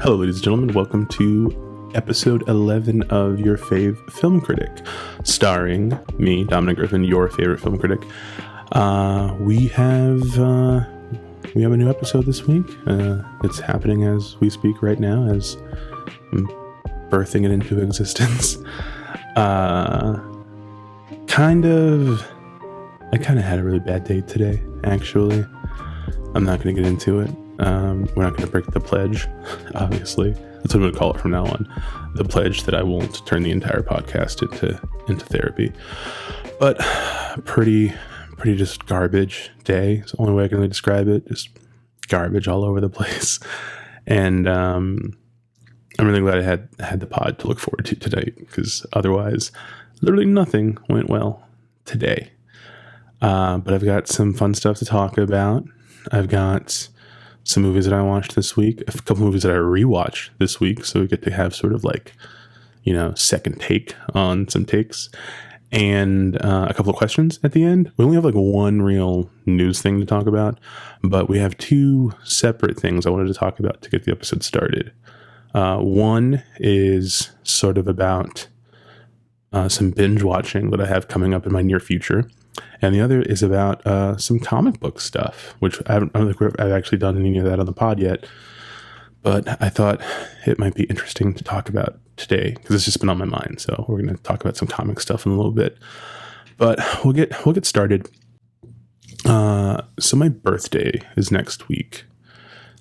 Hello, ladies and gentlemen. Welcome to episode 11 of Your Fave Film Critic, starring me, Dom Griffin, your favorite film critic. We have a new episode this week. It's happening as we speak right now, as I'm birthing it into existence. I kind of had a really bad day today, actually. I'm not going to get into it. We're not going to break the pledge, obviously. That's what I'm going to call it from now on. The pledge that I won't turn the entire podcast into therapy. But pretty just garbage day. It's the only way I can really describe it. Just garbage all over the place. And I'm really glad I had the pod to look forward to tonight, because otherwise, literally nothing went well today. But I've got some fun stuff to talk about. I've got some movies that I watched this week, a couple movies that I rewatched this week, so we get to have sort of like, second take on some takes, and a couple of questions at the end. We only have like one real news thing to talk about, but we have two separate things I wanted to talk about to get the episode started. One is sort of about some binge watching that I have coming up in my near future. And the other is about some comic book stuff, which I don't think I've actually done any of that on the pod yet. But I thought it might be interesting to talk about today, because it's just been on my mind. So we're going to talk about some comic stuff in a little bit. But we'll get started. So my birthday is next week.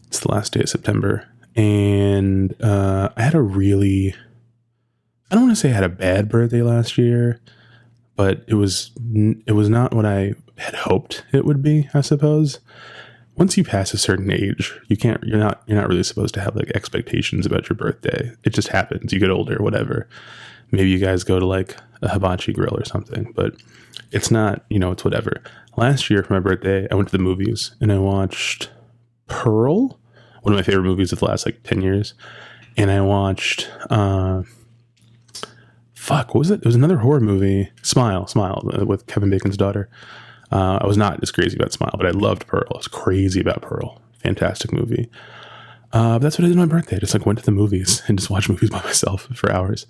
It's the last day of September. And I had I don't want to say I had a bad birthday last year, but it was not what I had hoped it would be, I suppose. Once you pass a certain age, you're not really supposed to have like expectations about your birthday. It just happens. You get older, whatever. Maybe you guys go to like a hibachi grill or something, but it's not, it's whatever. Last year for my birthday, I went to the movies and I watched Pearl, one of my favorite movies of the last like 10 years. And I watched, what was it? It was another horror movie, Smile, with Kevin Bacon's daughter. I was not as crazy about Smile, but I loved Pearl. I was crazy about Pearl. Fantastic movie. But that's what I did on my birthday. I just like went to the movies and just watched movies by myself for hours.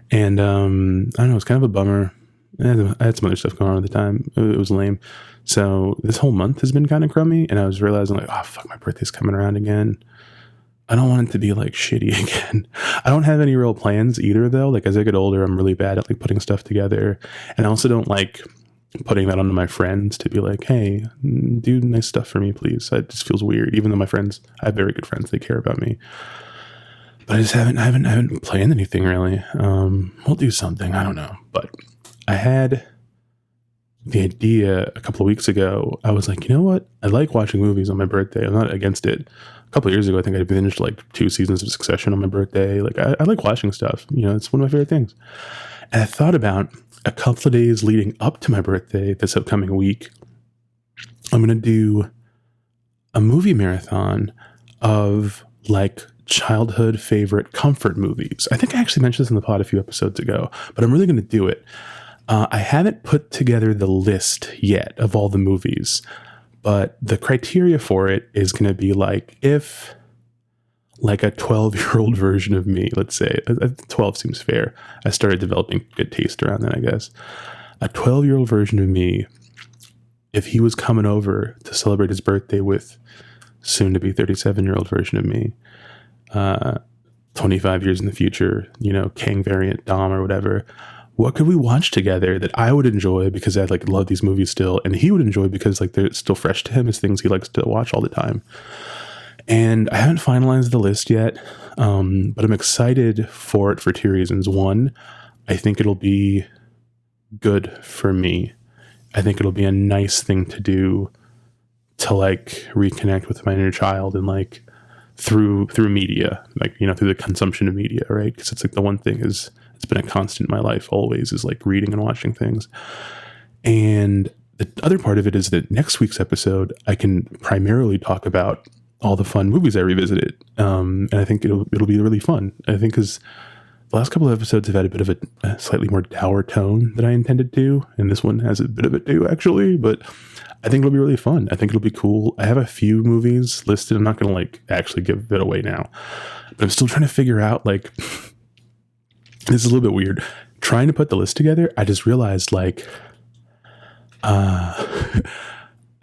And I don't know, it's kind of a bummer. I had some other stuff going on at the time. It was lame. So this whole month has been kind of crummy, and I was realizing like, oh fuck, my birthday's coming around again. I don't want it to be like shitty again. I don't have any real plans either, though. Like as I get older, I'm really bad at like putting stuff together. And I also don't like putting that onto my friends to be like, hey, do nice stuff for me, please. It just feels weird, even though I have very good friends. They care about me. But I haven't planned anything really. We'll do something. I don't know. But I had the idea a couple of weeks ago. I was like, you know what? I like watching movies on my birthday. I'm not against it. A couple of years ago, I think I binged like 2 seasons of Succession on my birthday. Like I like watching stuff. It's one of my favorite things. And I thought about a couple of days leading up to my birthday this upcoming week, I'm going to do a movie marathon of like childhood favorite comfort movies. I think I actually mentioned this in the pod a few episodes ago, but I'm really going to do it. I haven't put together the list yet of all the movies, but the criteria for it is going to be like if like a 12-year-old version of me, let's say, 12 seems fair. I started developing good taste around that, I guess. A 12-year-old version of me, if he was coming over to celebrate his birthday with soon to be 37-year-old version of me, 25 years in the future, King variant Dom or whatever, what could we watch together that I would enjoy because I like love these movies still, and he would enjoy because like they're still fresh to him as things he likes to watch all the time. And I haven't finalized the list yet, but I'm excited for it for 2 reasons. One, I think it'll be good for me. I think it'll be a nice thing to do to like reconnect with my inner child and like through media, like, through the consumption of media, right? Because it's like the one thing it's been a constant in my life always is like reading and watching things. And the other part of it is that next week's episode, I can primarily talk about all the fun movies I revisited. And I think it'll be really fun. I think because the last couple of episodes have had a bit of a slightly more dour tone than I intended to, and this one has a bit of it too, actually, but I think it'll be really fun. I think it'll be cool. I have a few movies listed. I'm not going to like actually give it away now, but I'm still trying to figure out, like, this is a little bit weird. Trying to put the list together, I just realized, like,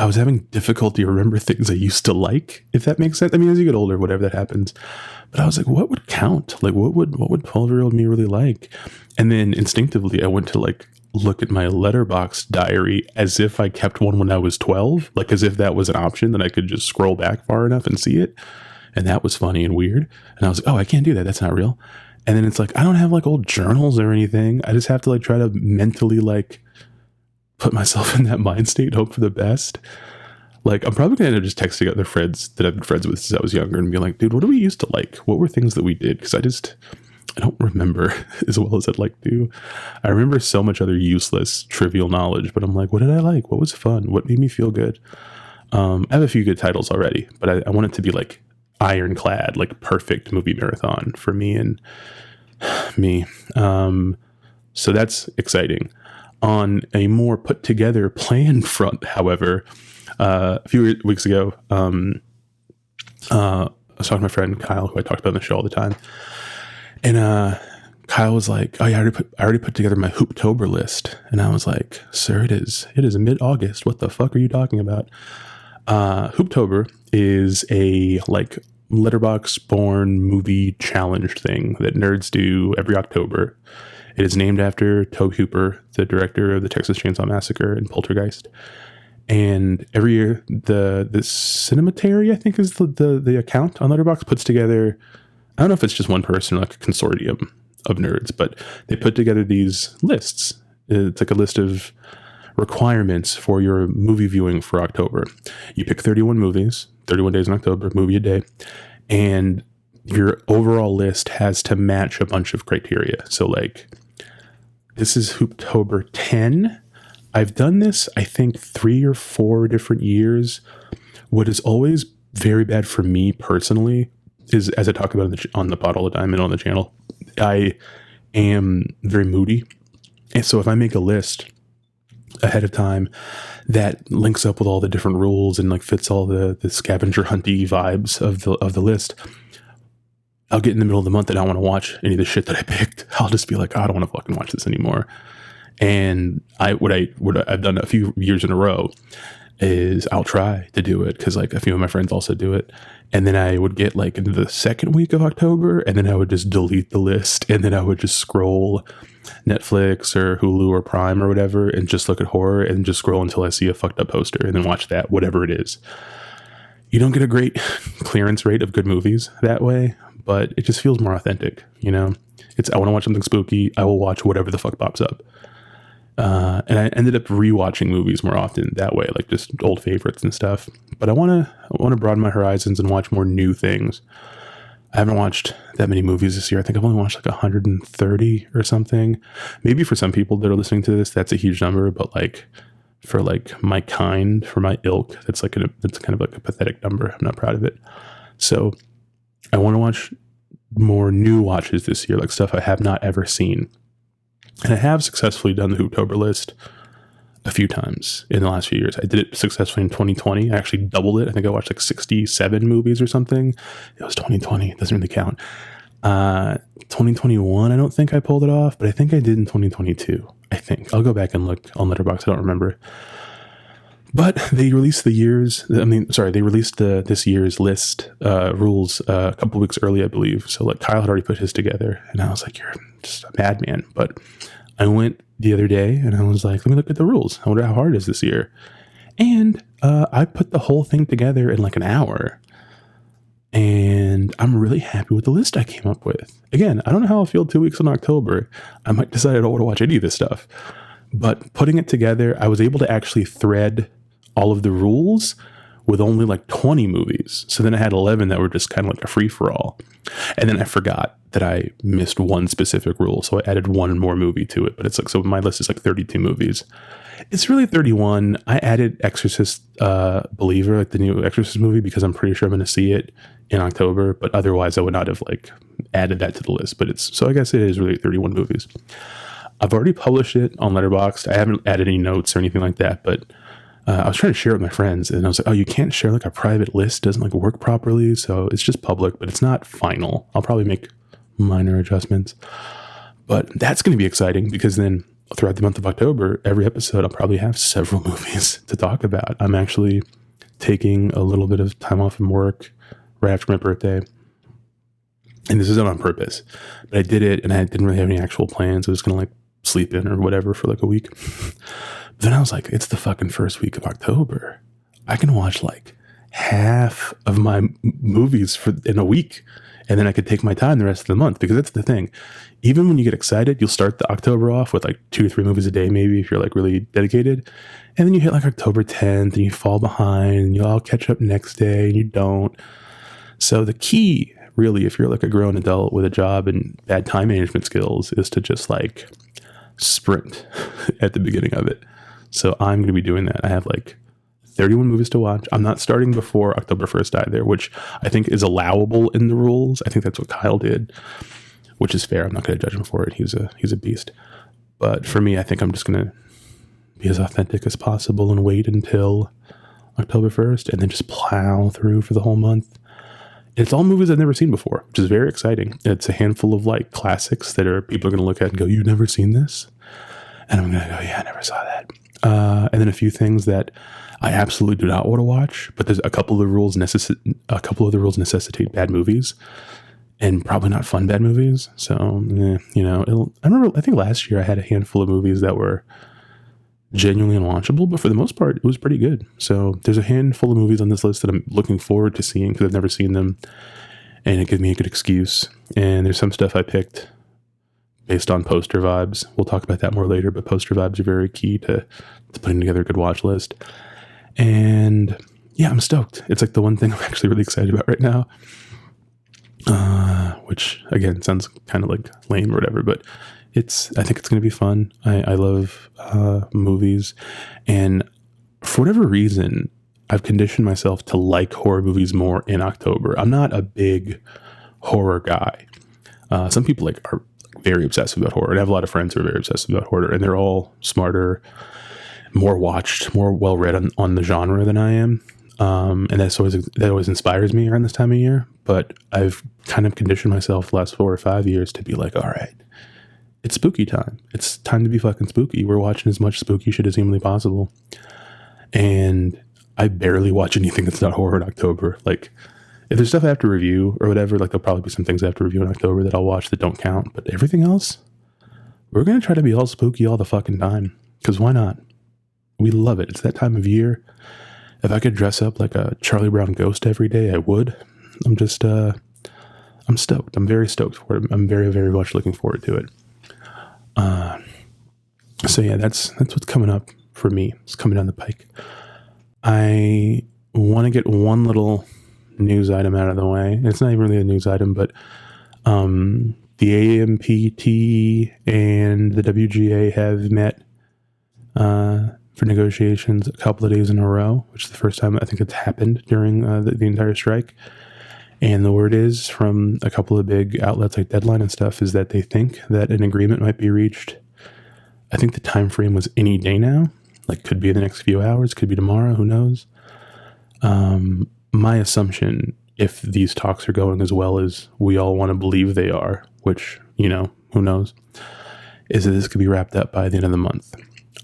I was having difficulty remember things I used to like, if that makes sense. I mean, as you get older, whatever that happens. But I was like, what would count? Like, what would 12-year-old me really like? And then instinctively, I went to like look at my Letterboxd diary as if I kept one when I was 12, like as if that was an option that I could just scroll back far enough and see it. And that was funny and weird. And I was like, oh, I can't do that. That's not real. And then it's like, I don't have like old journals or anything. I just have to like try to mentally like put myself in that mind state, hope for the best. Like, I'm probably going to end up just texting other friends that I've been friends with since I was younger and be like, dude, what do we used to like? What were things that we did? Because I don't remember as well as I'd like to. I remember so much other useless, trivial knowledge, but I'm like, what did I like? What was fun? What made me feel good? I have a few good titles already, but I want it to be like ironclad, like perfect movie marathon for me and me. So that's exciting. On a more put together plan front, however, a few weeks ago, I was talking to my friend Kyle, who I talked about on the show all the time. And Kyle was like, oh yeah, I already put together my Hooptober list. And I was like, sir, it is mid-August. What the fuck are you talking about? Hooptober is a like Letterboxd born movie challenge thing that nerds do every October. It is named after Tobe Hooper, the director of the Texas Chainsaw Massacre and Poltergeist. And every year, the Cemetery, I think is the account on Letterboxd, puts together, I don't know if it's just one person or like a consortium of nerds, but they put together these lists. It's like a list of requirements for your movie viewing for October. You pick 31 movies, 31 days in October, movie a day, and your overall list has to match a bunch of criteria. So like, this is Hooptober 10. I've done this, I think, 3 or 4 different years. What is always very bad for me personally is, as I talk about on the pod all the time and on the channel, I am very moody. And so if I make a list ahead of time that links up with all the different rules and like fits all the scavenger hunty vibes of the list, I'll get in the middle of the month and I don't want to watch any of the shit that I picked. I'll just be like, oh, I don't want to fucking watch this anymore. And what I've done a few years in a row is I'll try to do it because like a few of my friends also do it. And then I would get like into the second week of October and then I would just delete the list and then I would just scroll Netflix or Hulu or Prime or whatever and just look at horror and just scroll until I see a fucked up poster and then watch that, whatever it is. You don't get a great clearance rate of good movies that way, but it just feels more authentic, you know? I want to watch something spooky. I will watch whatever the fuck pops up. And I ended up rewatching movies more often that way, like just old favorites and stuff. But I want to broaden my horizons and watch more new things. I haven't watched that many movies this year. I think I've only watched like 130 or something. Maybe for some people that are listening to this, that's a huge number. But like for like my kind, for my ilk, that's kind of like a pathetic number. I'm not proud of it. So I want to watch more new watches this year, like stuff I have not ever seen. And I have successfully done the Hooptober list a few times in the last few years. I did it successfully in 2020. I actually doubled it. I think I watched like 67 movies or something. It was 2020. It doesn't really count. 2021, I don't think I pulled it off, but I think I did in 2022. I think. I'll go back and look on Letterboxd. I don't remember. But they released this year's list rules a couple weeks early, I believe. So like Kyle had already put his together and I was like, you're just a madman. But I went the other day and I was like, let me look at the rules. I wonder how hard it is this year. And I put the whole thing together in like an hour. And I'm really happy with the list I came up with. Again, I don't know how I'll feel 2 weeks in October. I might decide I don't want to watch any of this stuff. But putting it together, I was able to actually thread all of the rules with only like 20 movies. So then I had 11 that were just kind of like a free-for-all. And then I forgot that I missed one specific rule. So I added one more movie to it. But it's like, so my list is like 32 movies. It's really 31. I added Exorcist Believer, like the new Exorcist movie, because I'm pretty sure I'm going to see it in October. But otherwise I would not have like added that to the list, but so I guess it is really 31 movies. I've already published it on Letterboxd. I haven't added any notes or anything like that, but I was trying to share it with my friends, and I was like, oh, you can't share like a private list. It doesn't like work properly. So it's just public, but it's not final. I'll probably make minor adjustments, but that's going to be exciting because then throughout the month of October, every episode, I'll probably have several movies to talk about. I'm actually taking a little bit of time off from work right after my birthday. And this isn't on purpose, but I did it and I didn't really have any actual plans. I was going to like sleep in or whatever for like a week. Then I was like, it's the fucking first week of October. I can watch like half of my movies in a week. And then I could take my time the rest of the month, because that's the thing. Even when you get excited, you'll start the October off with like 2 to 3 movies a day, maybe, if you're like really dedicated. And then you hit like October 10th and you fall behind and you'll all catch up next day and you don't. So the key, really, if you're like a grown adult with a job and bad time management skills, is to just like sprint at the beginning of it. So I'm going to be doing that. I have like 31 movies to watch. I'm not starting before October 1st either, which I think is allowable in the rules. I think that's what Kyle did, which is fair. I'm not going to judge him for it. He's a beast. But for me, I think I'm just going to be as authentic as possible and wait until October 1st and then just plow through for the whole month. It's all movies I've never seen before, which is very exciting. It's a handful of like classics that people are going to look at and go, "You've never seen this?" And I'm going to go, "Yeah, I never saw that." And then a few things that I absolutely do not want to watch, but there's a couple of the rules necessitate bad movies, and probably not fun bad movies. So, I think last year I had a handful of movies that were genuinely unwatchable, but for the most part, it was pretty good. So there's a handful of movies on this list that I'm looking forward to seeing because I've never seen them, and it gives me a good excuse. And there's some stuff I picked based on poster vibes. We'll talk about that more later, but poster vibes are very key to putting together a good watch list. And yeah, I'm stoked. It's like the one thing I'm actually really excited about right now, which again sounds kind of like lame or whatever, but I think it's going to be fun. I love movies, and for whatever reason, I've conditioned myself to like horror movies more in October. I'm not a big horror guy. Some people are very obsessive about horror, and I have a lot of friends who are very obsessive about horror, and they're all smarter, more watched, more well-read on the genre than I am. And that always inspires me around this time of year. But I've kind of conditioned myself the last 4 or 5 years to be like, all right, it's spooky time. It's time to be fucking spooky. We're watching as much spooky shit as humanly possible. And I barely watch anything that's not horror in October. Like, if there's stuff I have to review or whatever, like there'll probably be some things I have to review in October that I'll watch that don't count. But everything else, we're going to try to be all spooky all the fucking time. Because why not? We love it. It's that time of year. If I could dress up like a Charlie Brown ghost every day, I would. I'm stoked. I'm very stoked for it. I'm very, very much looking forward to it. So yeah, that's what's coming up for me. It's coming down the pike. I want to get one little news item out of the way. It's not even really a news item, but the AMPT and the WGA have met for negotiations a couple of days in a row, which is the first time I think it's happened during the entire strike. And the word is from a couple of big outlets like Deadline and stuff is that they think that an agreement might be reached. I think the time frame was any day now. Like, could be in the next few hours, could be tomorrow, who knows? My assumption, if these talks are going as well as we all want to believe they are, which, who knows, is that this could be wrapped up by the end of the month.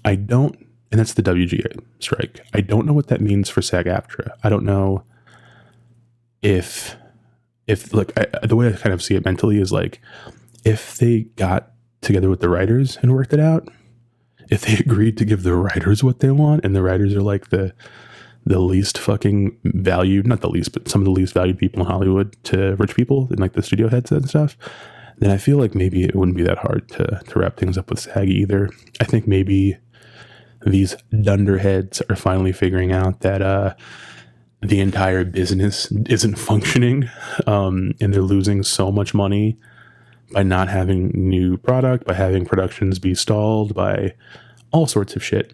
And that's the WGA strike. I don't know what that means for SAG-AFTRA. I don't know if the way I kind of see it mentally is like, if they got together with the writers and worked it out, if they agreed to give the writers what they want, and the writers are like the least fucking valued, not the least, but some of the least valued people in Hollywood to rich people and like the studio heads and stuff, then I feel like maybe it wouldn't be that hard to wrap things up with SAG either. I think maybe these dunderheads are finally figuring out that the entire business isn't functioning, and they're losing so much money by not having new product, by having productions be stalled, by all sorts of shit,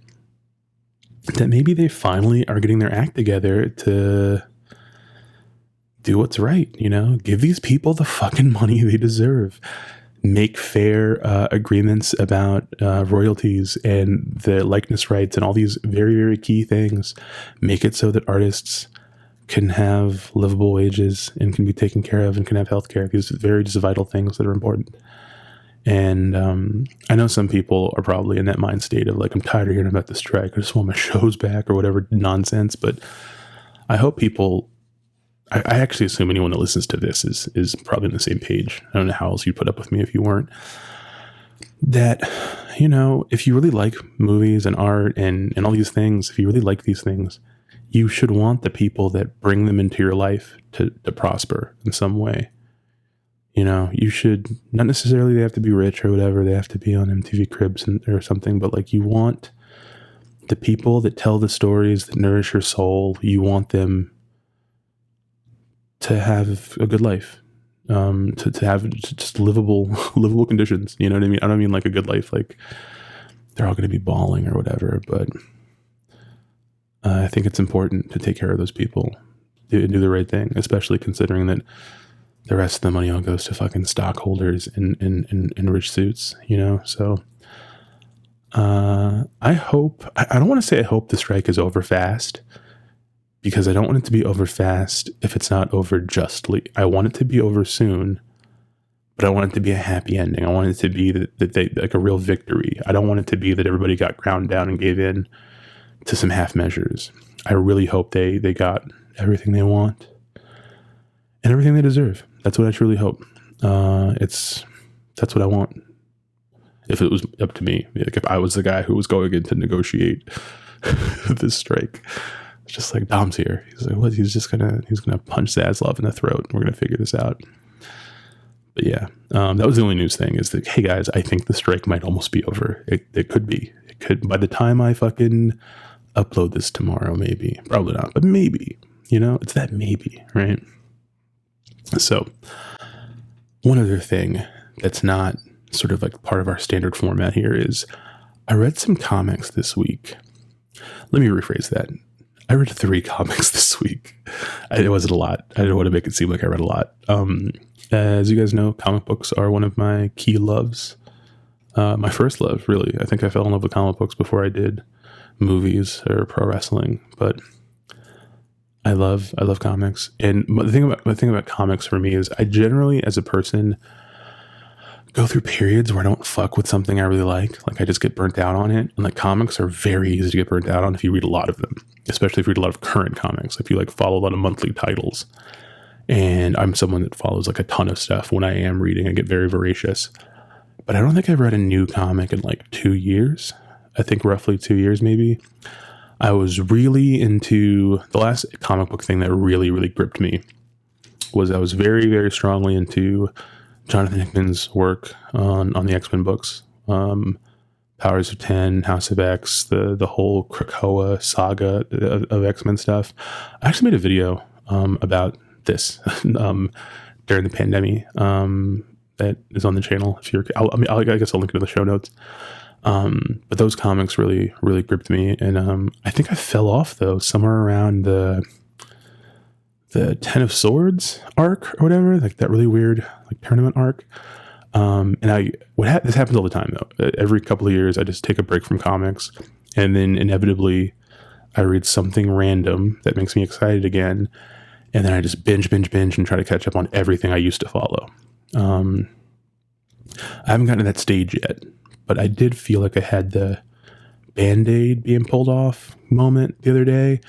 that maybe they finally are getting their act together to do what's right, give these people the fucking money they deserve. Make fair agreements about royalties and the likeness rights and all these very, very key things. Make it so that artists can have livable wages and can be taken care of and can have healthcare. These very just vital things that are important. And I know some people are probably in that mind state of like, I'm tired of hearing about the strike. I just want my shows back or whatever nonsense. But I hope people, I actually assume anyone that listens to this is probably on the same page. I don't know how else you'd put up with me if you weren't. That, if you really like movies and art and all these things, if you really like these things, you should want the people that bring them into your life to prosper in some way. You should not necessarily, they have to be rich or whatever. They have to be on MTV Cribs or something, but like you want the people that tell the stories that nourish your soul. You want them to have a good life, to have just livable conditions. You know what I mean? I don't mean like a good life, like they're all going to be bawling or whatever, but I think it's important to take care of those people, do the right thing, especially considering that the rest of the money all goes to fucking stockholders in rich suits, So I hope, I don't want to say I hope the strike is over fast, because I don't want it to be over fast if it's not over justly. I want it to be over soon, but I want it to be a happy ending. I want it to be that they, like a real victory. I don't want it to be that everybody got ground down and gave in to some half measures. I really hope they got everything they want and everything they deserve. That's what I truly hope. That's what I want. If it was up to me, like if I was the guy who was going in to negotiate this strike, it's just like, Dom's here. He's like, what? He's gonna punch Zaslav in the throat. And we're gonna figure this out. But yeah, that was the only news thing, is that, hey guys, I think the strike might almost be over. It could be. It could, by the time I fucking upload this tomorrow, maybe. Probably not, but maybe. It's that maybe, right? So, one other thing that's not sort of like part of our standard format here is I read some comics this week. Let me rephrase that. I read 3 comics this week. It wasn't a lot. I didn't want to make it seem like I read a lot. As you guys know, comic books are one of my key loves. My first love, really. I think I fell in love with comic books before I did movies or pro wrestling, but I love comics. And the thing about comics for me is I generally, as a person, go through periods where I don't fuck with something I really like. Like I just get burnt out on it. And like comics are very easy to get burnt out on if you read a lot of them, especially if you read a lot of current comics. If you like follow a lot of monthly titles. And I'm someone that follows like a ton of stuff. When I am reading, I get very voracious. But I don't think I've read a new comic in like 2 years. I think roughly 2 years maybe. I was really into, the last comic book thing that really, really gripped me was I was very, very strongly into Jonathan Hickman's work on the X-Men books. Powers of 10, House of X, the whole Krakoa saga of X-Men stuff. I actually made a video about this during the pandemic that is on the channel. If you're, I guess I'll link it in the show notes. But those comics really, really gripped me. And I think I fell off though somewhere around the 10 of Swords arc or whatever, like that really weird like tournament arc. And this happens all the time though. Every couple of years I just take a break from comics, and then inevitably I read something random that makes me excited again. And then I just binge and try to catch up on everything I used to follow. I haven't gotten to that stage yet, but I did feel like I had the Band-Aid being pulled off moment the other day.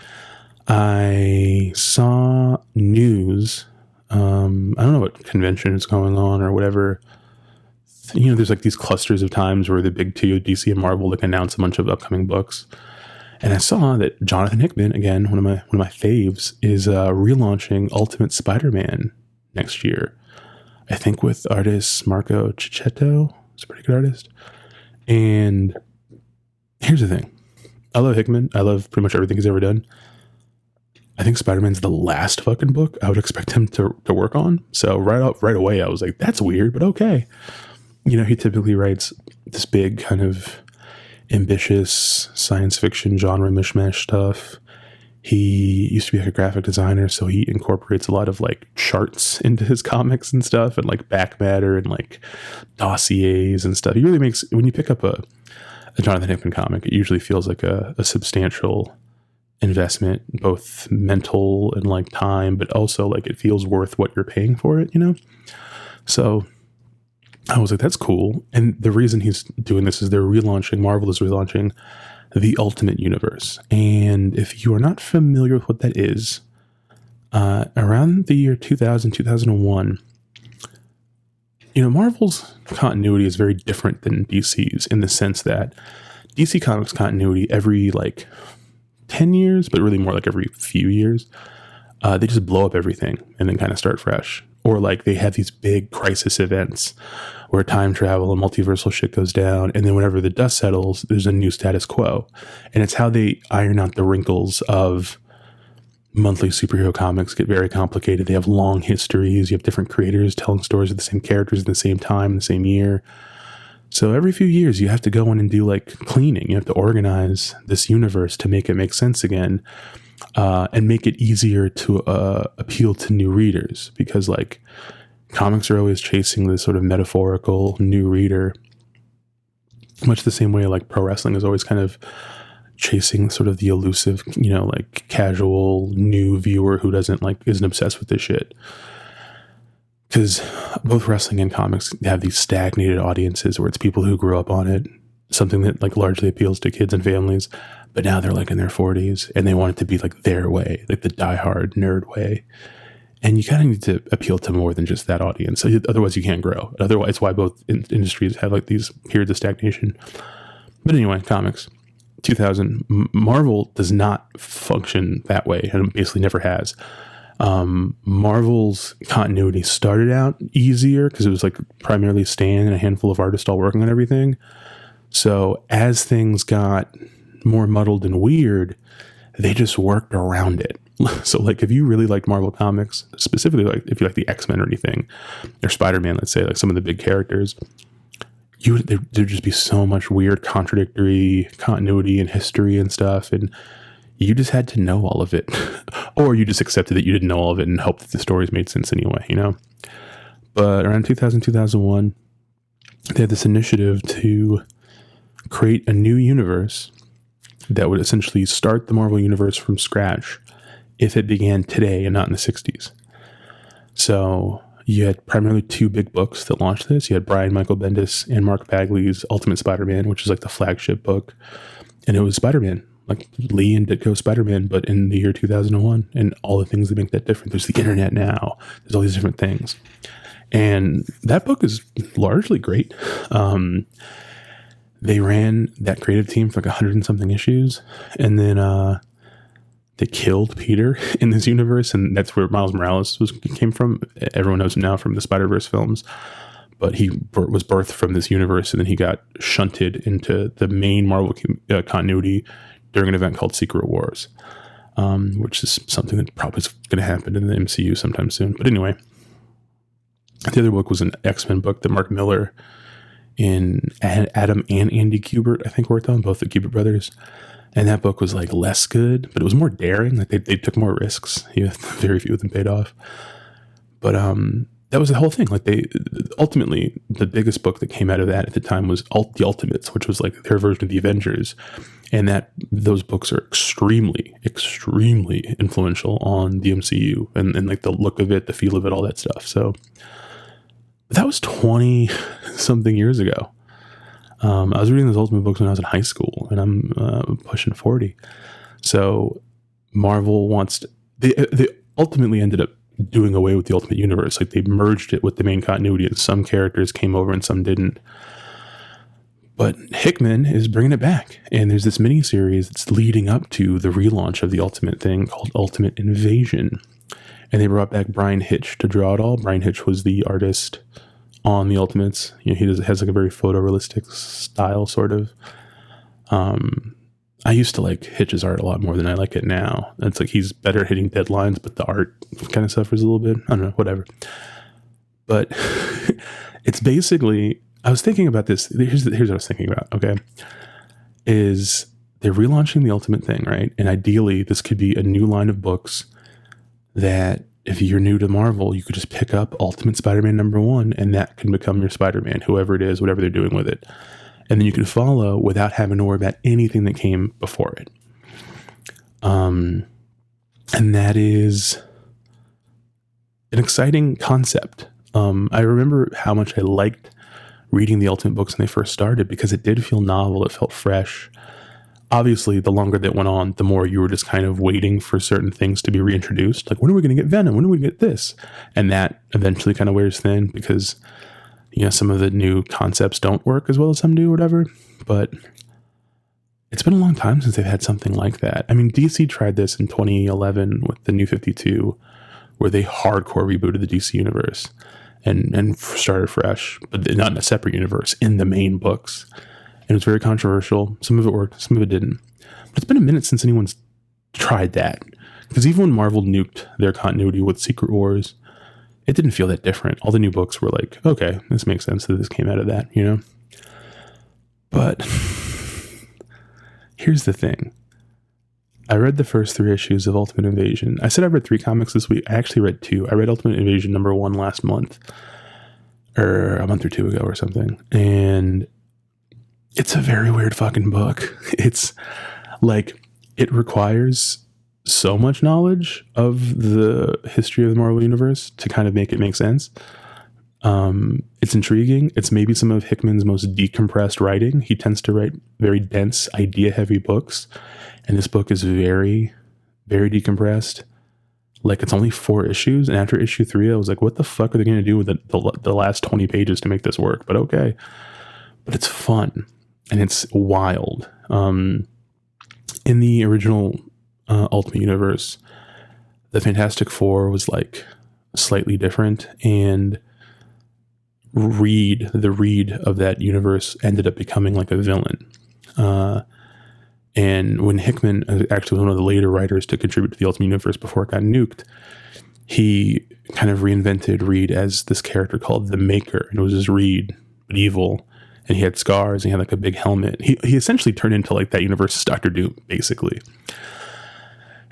I saw news. I don't know what convention is going on or whatever. There's like these clusters of times where the big two, DC and Marvel, like announce a bunch of upcoming books. And I saw that Jonathan Hickman, again, one of my faves, is relaunching Ultimate Spider-Man next year. I think with artist Marco Cicchetto. He's a pretty good artist. And here's the thing. I love Hickman. I love pretty much everything he's ever done. I think Spider-Man's the last fucking book I would expect him to work on. So right away, I was like, that's weird, but okay. He typically writes this big kind of ambitious science fiction genre mishmash stuff. he used to be like a graphic designer, so he incorporates a lot of like charts into his comics and stuff, and like back matter and like dossiers and stuff. He really makes, when you pick up a Jonathan Hickman comic, it usually feels like a substantial investment, both mental and like time, but also like it feels worth what you're paying for it, you know? So I was like, that's cool. And the reason he's doing this is Marvel is relaunching the Ultimate Universe. And if you are not familiar with what that is, around the year 2000, 2001, you know, Marvel's continuity is very different than DC's in the sense that DC Comics continuity every like 10 years, but really more like every few years, they just blow up everything and then kind of start fresh. Or like they have these big crisis events where time travel and multiversal shit goes down. And then whenever the dust settles, there's a new status quo. And it's how they iron out the wrinkles of monthly superhero comics get very complicated. They have long histories. You have different creators telling stories of the same characters at the same time, in the same year. So every few years you have to go in and do like cleaning. You have to organize this universe to make it make sense again. And make it easier to appeal to new readers, because like comics are always chasing this sort of metaphorical new reader, much the same way like pro wrestling is always kind of chasing sort of the elusive, you know, like casual new viewer who isn't obsessed with this shit. Because both wrestling and comics have these stagnated audiences where it's people who grew up on it, something that like largely appeals to kids and families. But now they're like in their 40s and they want it to be like their way, like the diehard nerd way. And you kind of need to appeal to more than just that audience. Otherwise you can't grow. Otherwise, it's why both industries have like these periods of stagnation. But anyway, comics, 2000, Marvel does not function that way and basically never has. Marvel's continuity started out easier because it was like primarily Stan and a handful of artists all working on everything. So as things got more muddled and weird, they just worked around it. So like if you really liked Marvel comics, specifically like if you like the X-Men or anything, or Spider-Man, let's say, like some of the big characters, there'd just be so much weird contradictory continuity and history and stuff, and you just had to know all of it. Or you just accepted that you didn't know all of it and hoped that the stories made sense anyway, you know? But around 2000, 2001, they had this initiative to create a new universe that would essentially start the Marvel universe from scratch if it began today and not in the 60s. So you had primarily two big books that launched this. You had Brian Michael Bendis and Mark Bagley's Ultimate Spider-Man, which is like the flagship book. And it was Spider-Man, like Lee and Ditko Spider-Man, but in the year 2001, and all the things that make that different. There's the internet now. There's all these different things. And that book is largely great. They ran that creative team for like 100 and something issues. And then they killed Peter in this universe. And that's where Miles Morales came from. Everyone knows him now from the Spider-Verse films. But he was birthed from this universe. And then he got shunted into the main Marvel continuity during an event called Secret Wars. Which is something that probably is going to happen in the MCU sometime soon. But anyway, the other book was an X-Men book that Mark Miller and Adam and Andy Kubert, I think, worked on, both the Kubert brothers. And that book was like less good, but it was more daring. Like they took more risks. Very few of them paid off. But that was the whole thing. Like ultimately, the biggest book that came out of that at the time was The Ultimates, which was like their version of the Avengers. And those books are extremely, extremely influential on the MCU and like the look of it, the feel of it, all that stuff. So that was 20 something years ago. I was reading those Ultimate books when I was in high school, and I'm pushing 40. So Marvel they ultimately ended up doing away with the Ultimate Universe. Like they merged it with the main continuity, and some characters came over and some didn't. But Hickman is bringing it back, and there's this miniseries that's leading up to the relaunch of the Ultimate thing called Ultimate Invasion. And they brought back Brian Hitch to draw it all. Brian Hitch was the artist on the Ultimates. You know, has like a very photorealistic style, sort of. I used to like Hitch's art a lot more than I like it now. It's like he's better hitting deadlines, but the art kind of suffers a little bit. I don't know, whatever. But it's basically, I was thinking about this. Here's what I was thinking about, okay? Is they're relaunching the Ultimate thing, right? And ideally, this could be a new line of books that if you're new to Marvel, you could just pick up Ultimate Spider-Man #1, and that can become your Spider-Man, whoever it is, whatever they're doing with it. And then you can follow without having to worry about anything that came before it. And that is an exciting concept. I remember how much I liked reading the Ultimate books when they first started because it did feel novel. It felt fresh. Obviously, the longer that went on, the more you were just kind of waiting for certain things to be reintroduced. Like, when are we going to get Venom? When are we going to get this? And that eventually kind of wears thin because, some of the new concepts don't work as well as some do or whatever. But it's been a long time since they've had something like that. I mean, DC tried this in 2011 with the New 52, where they hardcore rebooted the DC universe and started fresh, but not in a separate universe, in the main books. And it was very controversial. Some of it worked, some of it didn't. But it's been a minute since anyone's tried that. Because even when Marvel nuked their continuity with Secret Wars, it didn't feel that different. All the new books were like, okay, this makes sense that this came out of that, But here's the thing. I read the first 3 issues of Ultimate Invasion. I said I read 3 comics this week. I actually read 2. I read Ultimate Invasion #1 last month. Or a month or 2 ago or something. And it's a very weird fucking book. It's like, it requires so much knowledge of the history of the Marvel Universe to kind of make it make sense. It's intriguing. It's maybe some of Hickman's most decompressed writing. He tends to write very dense, idea-heavy books. And this book is very, very decompressed. Like, it's only 4 issues. And after issue 3, I was like, what the fuck are they going to do with the last 20 pages to make this work? But okay. But it's fun. And it's wild. In the original Ultimate Universe, the Fantastic Four was like slightly different, and the Reed of that universe ended up becoming like a villain. And when Hickman actually was one of the later writers to contribute to the Ultimate Universe before it got nuked, he kind of reinvented Reed as this character called the Maker, and it was just Reed, but evil. And he had scars, and he had like a big helmet. He essentially turned into like that universe's Doctor Doom, basically.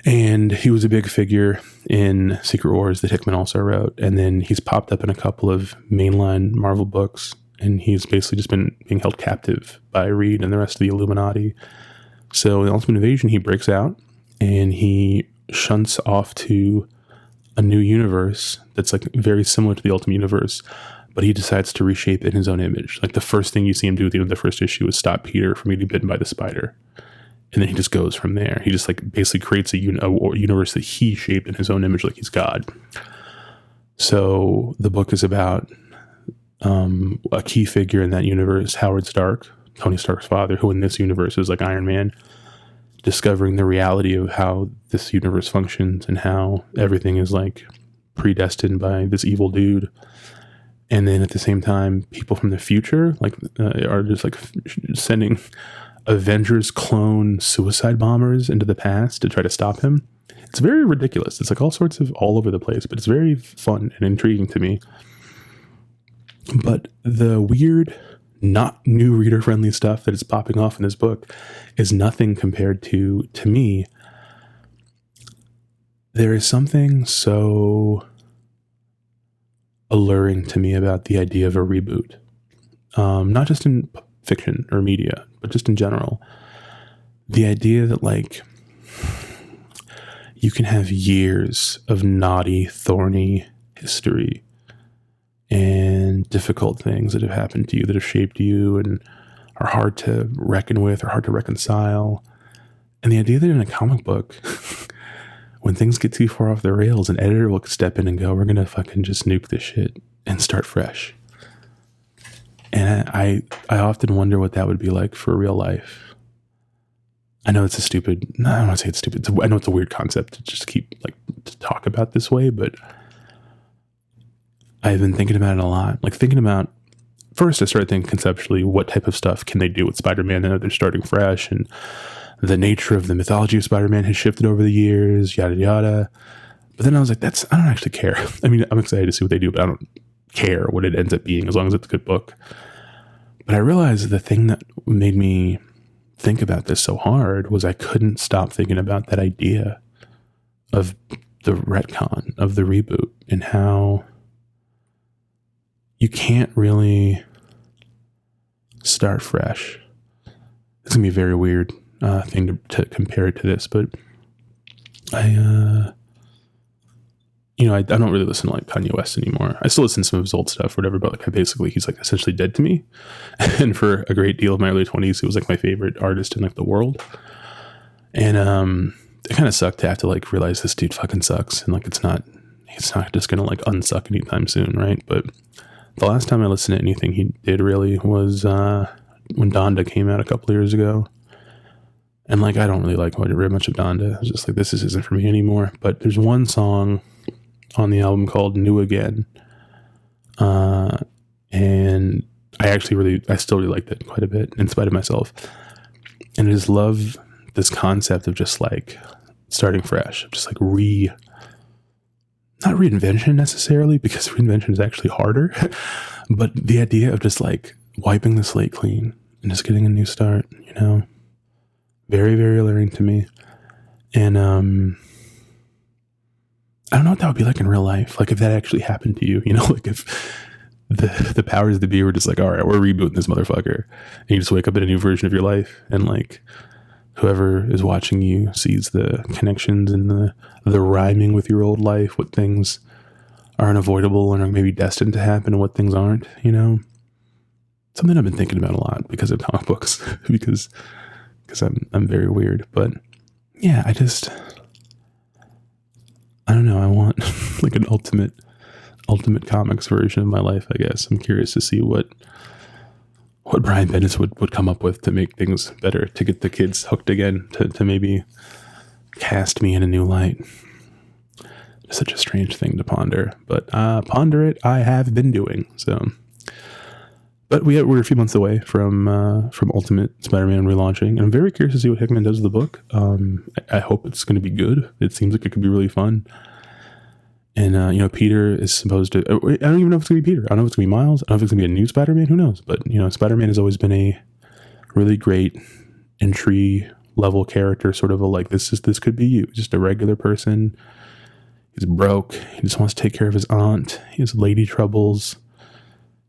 And he was a big figure in Secret Wars that Hickman also wrote. And then he's popped up in a couple of mainline Marvel books, and he's basically just been being held captive by Reed and the rest of the Illuminati. So in Ultimate Invasion, he breaks out, and he shunts off to a new universe that's like very similar to the Ultimate Universe, but he decides to reshape it in his own image. Like, the first thing you see him do at the end of the first issue is stop Peter from getting bitten by the spider. And then he just goes from there. He just like basically creates a universe that he shaped in his own image, like he's God. So the book is about a key figure in that universe, Howard Stark, Tony Stark's father, who in this universe is like Iron Man, discovering the reality of how this universe functions and how everything is like predestined by this evil dude. And then at the same time, people from the future are just like sending Avengers clone suicide bombers into the past to try to stop him. It's very ridiculous. It's like all sorts of all over the place, but it's very fun and intriguing to me. But the weird, not new reader-friendly stuff that is popping off in this book is nothing compared to me. There is something so alluring to me about the idea of a reboot. Not just in fiction or media, but just in general. The idea that like you can have years of knotty, thorny history and difficult things that have happened to you, that have shaped you and are hard to reckon with or hard to reconcile. And the idea that in a comic book, when things get too far off the rails, an editor will step in and go, we're going to fucking just nuke this shit and start fresh. And I often wonder what that would be like for real life. I know it's a stupid, no, I don't want to say it's stupid. I know it's a weird concept to just keep like to talk about this way, but I've been thinking about it a lot. Like thinking about, first I started thinking conceptually, what type of stuff can they do with Spider-Man now that they're starting fresh, and the nature of the mythology of Spider-Man has shifted over the years, yada, yada. But then I was like, I don't actually care. I mean, I'm excited to see what they do, but I don't care what it ends up being as long as it's a good book. But I realized the thing that made me think about this so hard was I couldn't stop thinking about that idea of the retcon, of the reboot, and how you can't really start fresh. It's gonna be a very weird thing to compare it to this, but I don't really listen to like Kanye West anymore. I still listen to some of his old stuff, whatever, but like he's like essentially dead to me. And for a great deal of my early 20s, he was like my favorite artist in like the world. And it kind of sucked to have to like realize this dude fucking sucks, and like it's not just gonna like unsuck anytime soon, right? But the last time I listened to anything he did really was when Donda came out a couple years ago. And like I don't really like very much of Donda. I was just like, this isn't for me anymore. But there's one song on the album called New Again, and I still really liked it quite a bit in spite of myself. And I just love this concept of just like starting fresh, just like not reinvention necessarily, because reinvention is actually harder, but the idea of just like wiping the slate clean and just getting a new start, very, very alluring to me. And I don't know what that would be like in real life. Like if that actually happened to you, like if the powers that be were just like, all right, we're rebooting this motherfucker. And you just wake up in a new version of your life, and like whoever is watching you sees the connections and the rhyming with your old life, what things are unavoidable and are maybe destined to happen and what things aren't, Something I've been thinking about a lot because of comic books, because I'm very weird. But yeah, I don't know. I want like an ultimate comics version of my life, I guess. I'm curious to see what Brian Bendis would come up with to make things better, to get the kids hooked again, to maybe cast me in a new light. It's such a strange thing to ponder, but ponder it I have been doing. So, but we're a few months away from Ultimate Spider-Man relaunching, and I'm very curious to see what Hickman does with the book. I hope it's going to be good. It seems like it could be really fun. And, Peter is supposed to... I don't even know if it's going to be Peter. I don't know if it's going to be Miles. I don't know if it's going to be a new Spider-Man. Who knows? But, Spider-Man has always been a really great entry-level character, sort of a, like, this could be you. Just a regular person. He's broke. He just wants to take care of his aunt. He has lady troubles.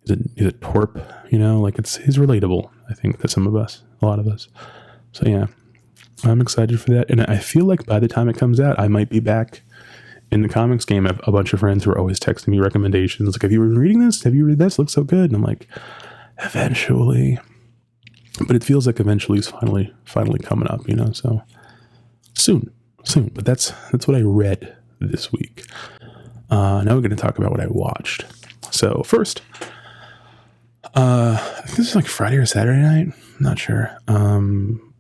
He's a twerp, Like, he's relatable, I think, to some of us. A lot of us. So, yeah. I'm excited for that. And I feel like by the time it comes out, I might be back in the comics game. I have a bunch of friends who are always texting me recommendations. Like, have you been reading this? Have you read this? It looks so good. And I'm like, eventually. But it feels like eventually is finally coming up, so soon. But that's what I read this week. Now we're going to talk about what I watched. So first, I think this is like Friday or Saturday night. I'm not sure.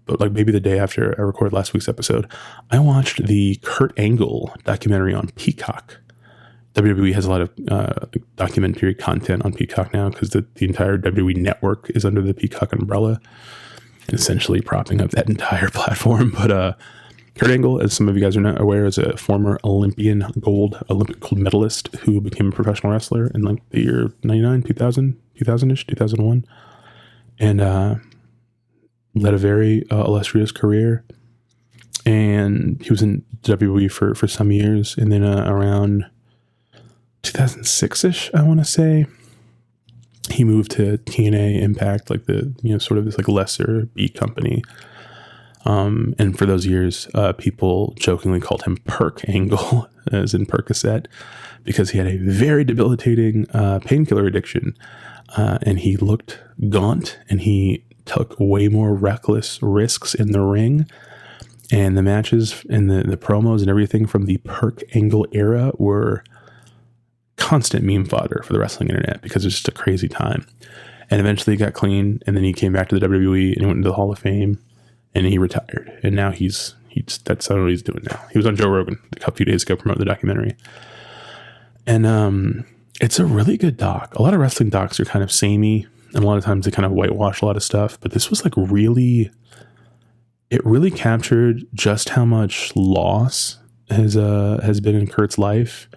But like maybe the day after I recorded last week's episode, I watched the Kurt Angle documentary on Peacock. WWE has a lot of documentary content on Peacock now because the entire WWE network is under the Peacock umbrella and essentially propping up that entire platform. But Kurt Angle, as some of you guys are not aware, is a former Olympic gold medalist who became a professional wrestler in like the year 99, 2000-ish, 2001. And led a very illustrious career, and he was in WWE for some years, and then around 2006-ish, I want to say, he moved to TNA Impact, like the sort of this like lesser beat company, and for those years, people jokingly called him Perk Angle, as in Percocet, because he had a very debilitating painkiller addiction, and he looked gaunt, and he took way more reckless risks in the ring, and the matches and the promos and everything from the Perk Angle era were constant meme fodder for the wrestling internet because it was just a crazy time. And eventually he got clean, and then he came back to the WWE and he went into the Hall of Fame, and he retired. And now that's what he's doing now. He was on Joe Rogan a few days ago promoting the documentary. And it's a really good doc. A lot of wrestling docs are kind of samey, and a lot of times they kind of whitewash a lot of stuff, but this was like it really captured just how much loss has been in Kurt's life.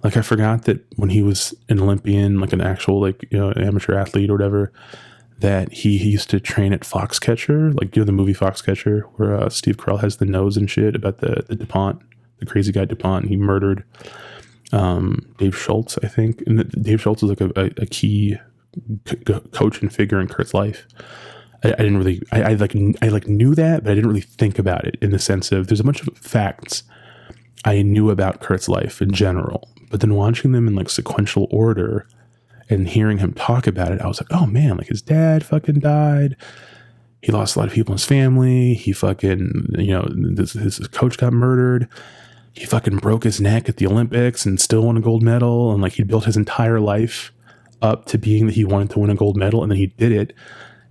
Like, I forgot that when he was an Olympian, like an actual, like, amateur athlete or whatever, that he used to train at Foxcatcher, like, you know, the movie Foxcatcher, where Steve Carell has the nose and shit about the DuPont, the crazy guy DuPont. He murdered Dave Schultz, I think. And Dave Schultz is like a key coach and figure in Kurt's life. I didn't really, I knew that, but I didn't really think about it in the sense of there's a bunch of facts I knew about Kurt's life in general, but then watching them in like sequential order and hearing him talk about it, I was like, oh man, like his dad fucking died. He lost a lot of people in his family. He fucking, you know, his coach got murdered. He fucking broke his neck at the Olympics and still won a gold medal. And like he built his entire life up to being that he wanted to win a gold medal. And then he did it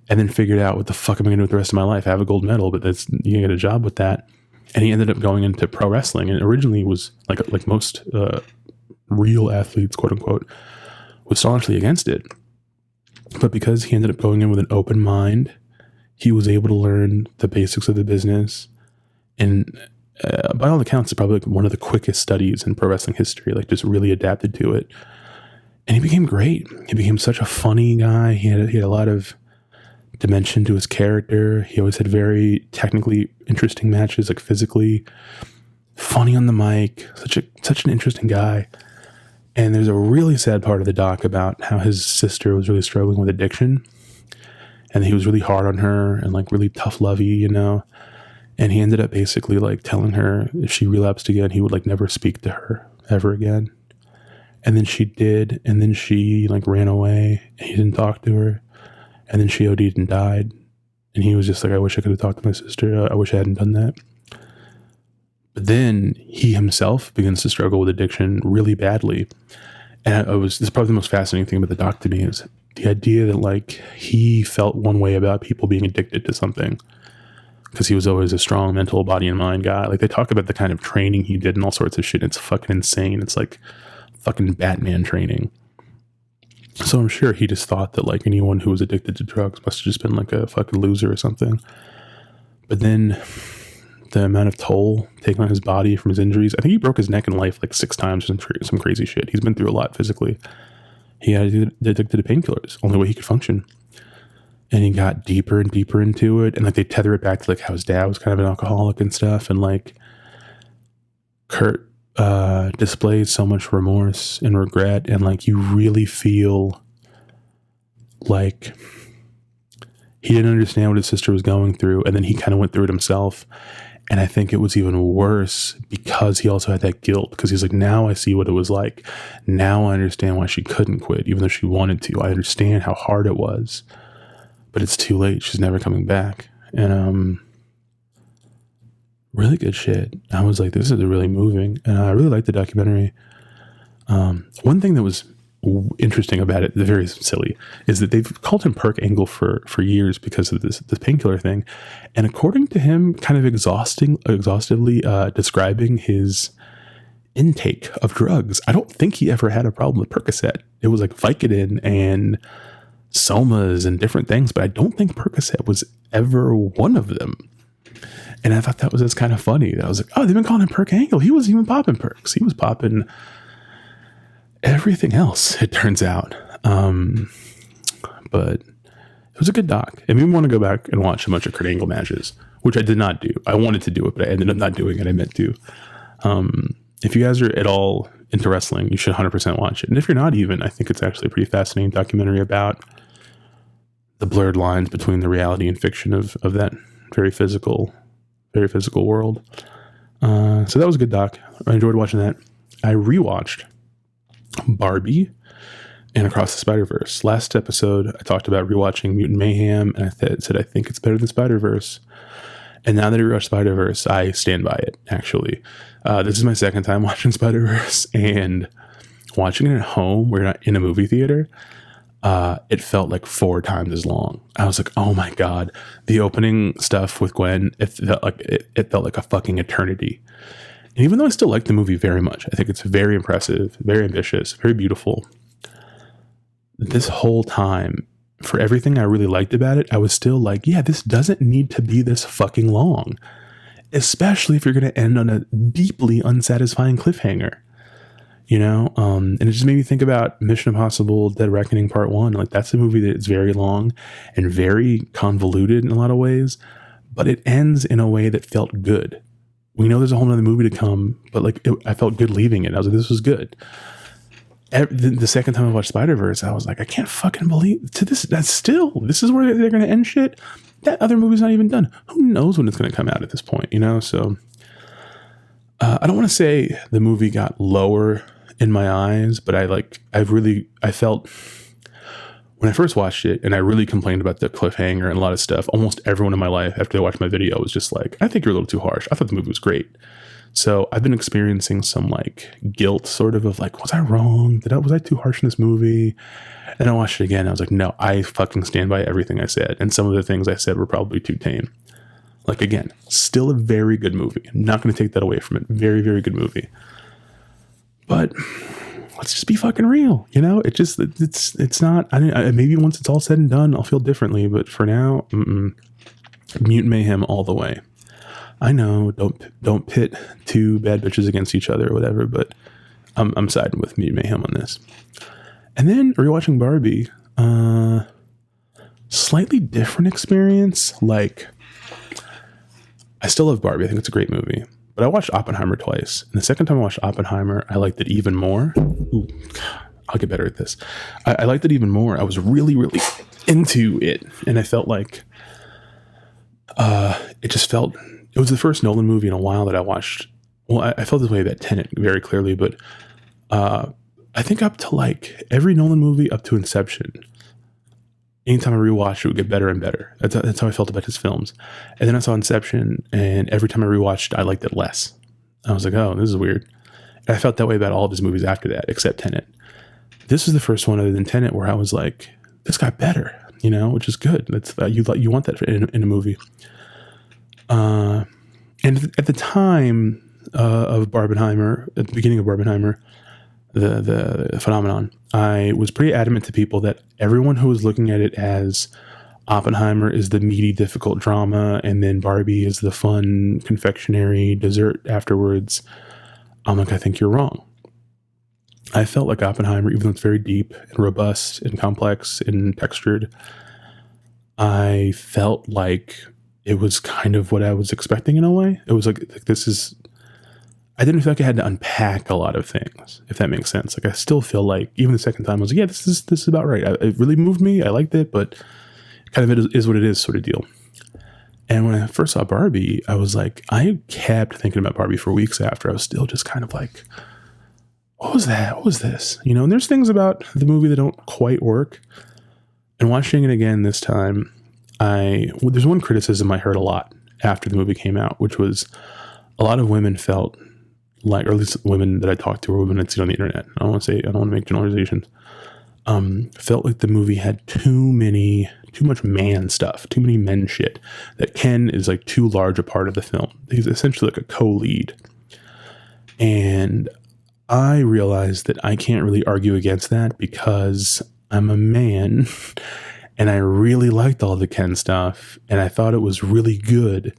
and then figured out, what the fuck am I going to do with the rest of my life? I have a gold medal, but that's, you can get a job with that. And he ended up going into pro wrestling, and originally was like most real athletes, quote unquote, was staunchly against it. But because he ended up going in with an open mind, he was able to learn the basics of the business. And by all accounts, it's probably like one of the quickest studies in pro wrestling history, like just really adapted to it. And he became great. He became such a funny guy. He had a lot of dimension to his character. He always had very technically interesting matches, like physically funny on the mic, such an interesting guy. And there's a really sad part of the doc about how his sister was really struggling with addiction, and he was really hard on her and like really tough lovey, you know. And he ended up basically like telling her if she relapsed again, he would like never speak to her ever again. And then she did, and then she like ran away and he didn't talk to her. And then she OD'd and died. And he was just like, I wish I could have talked to my sister. I wish I hadn't done that. But then he himself begins to struggle with addiction really badly. And this is probably the most fascinating thing about the doc to me, is the idea that like he felt one way about people being addicted to something, because he was always a strong mental body and mind guy. Like they talk about the kind of training he did and all sorts of shit. It's fucking insane. It's like fucking Batman training. So I'm sure he just thought that like anyone who was addicted to drugs must have just been like a fucking loser or something. But then the amount of toll taken on his body from his injuries, I think he broke his neck in life like 6 times or some crazy shit. He's been through a lot physically. He had addicted to painkillers, only way he could function. And he got deeper and deeper into it. And like they tether it back to like how his dad was kind of an alcoholic and stuff. And like Kurt displayed so much remorse and regret, and like you really feel like he didn't understand what his sister was going through, and then he kind of went through it himself. And I think it was even worse because he also had that guilt, because he's like, now I see what it was like. Now I understand why she couldn't quit, even though she wanted to. I understand how hard it was, but it's too late. She's never coming back. And really good shit. I was like, this is really moving. And I really liked the documentary. One thing that was interesting about it, very silly, is that they've called him Perk Angle for years because of this painkiller thing. And according to him, kind of exhaustively describing his intake of drugs, I don't think he ever had a problem with Percocet. It was like Vicodin and Somas and different things, but I don't think Percocet was ever one of them. And I thought that was just kind of funny. I was like, oh, they've been calling him Perk Angle. He wasn't even popping perks. He was popping everything else, it turns out. But it was a good doc. If you want to go back and watch a bunch of Kurt Angle matches, which I did not do. I wanted to do it, but I ended up not doing it. I meant to. If you guys are at all into wrestling, you should 100% watch it. And if you're not even, I think it's actually a pretty fascinating documentary about the blurred lines between the reality and fiction of that very physical world. So that was a good doc. I enjoyed watching that. I rewatched Barbie and Across the Spider-Verse. Last episode, I talked about rewatching Mutant Mayhem, and I said I think it's better than Spider-Verse. And now that I rewatched Spider-Verse, I stand by it, actually. This is my second time watching Spider-Verse, and watching it at home, we're not in a movie theater, it felt like 4 times as long. I was like, oh my God. The opening stuff with Gwen, it felt like a fucking eternity. And even though I still like the movie very much, I think it's very impressive, very ambitious, very beautiful. This whole time, for everything I really liked about it, I was still like, yeah, this doesn't need to be this fucking long. Especially if you're going to end on a deeply unsatisfying cliffhanger. and it just made me think about Mission Impossible Dead Reckoning Part 1. Like, that's a movie that is very long and very convoluted in a lot of ways, but it ends in a way that felt good. We know there's a whole nother movie to come, but like I felt good leaving it. I was like, this was good. The second time I watched Spider-Verse, I was like, I can't fucking believe this is where they're going to end shit. That other movie's not even done. Who knows when it's going to come out at this point, So I don't want to say the movie got lower in my eyes, but I felt when I first watched it, and I really complained about the cliffhanger and a lot of stuff. Almost everyone in my life, after they watched my video, was just like, I think you're a little too harsh. I thought the movie was great. So I've been experiencing some like guilt sort of like, was I wrong? Was I too harsh in this movie? And I watched it again. I was like, no, I fucking stand by everything I said. And some of the things I said were probably too tame. Like, again, still a very good movie. I'm not going to take that away from it. Very, very good movie. But let's just be fucking real. It's not, maybe once it's all said and done, I'll feel differently. But for now, Mutant Mayhem all the way. I know, don't pit two bad bitches against each other or whatever, but I'm siding with Mutant Mayhem on this. And then rewatching Barbie, slightly different experience. Like, I still love Barbie. I think it's a great movie. But I watched Oppenheimer twice. And the second time I watched Oppenheimer, I liked it even more. Ooh, I'll get better at this. I liked it even more. I was really, really into it. And I felt like it was the first Nolan movie in a while that I watched. Well, I felt this way about Tenet very clearly, but I think up to like every Nolan movie up to Inception, anytime I rewatched it would get better and better. That's how I felt about his films. And then I saw Inception, and every time I rewatched, I liked it less. I was like, oh, this is weird. And I felt that way about all of his movies after that, except Tenet. This was the first one other than Tenet where I was like, this got better, which is good. That's you want that in a movie. And at the time of Barbenheimer, at the beginning of Barbenheimer, the phenomenon, I was pretty adamant to people that everyone who was looking at it as Oppenheimer is the meaty, difficult drama, and then Barbie is the fun confectionery dessert afterwards. I'm like, I think you're wrong. I felt like Oppenheimer, even though it's very deep and robust and complex and textured, I felt like it was kind of what I was expecting in a way. It was like I didn't feel like I had to unpack a lot of things, if that makes sense. Like, I still feel like, even the second time, I was like, yeah, this is about right. It really moved me. I liked it, but kind of it is what it is sort of deal. And when I first saw Barbie, I was like, I kept thinking about Barbie for weeks after. I was still just kind of like, what was that? What was this? And there's things about the movie that don't quite work. And watching it again this time, there's one criticism I heard a lot after the movie came out, which was a lot of women felt like, or at least women that I talked to or women I'd seen on the internet, I don't want to make generalizations, felt like the movie had too much man stuff, too many men shit, that Ken is like too large a part of the film. He's essentially like a co-lead. And I realized that I can't really argue against that because I'm a man and I really liked all the Ken stuff and I thought it was really good.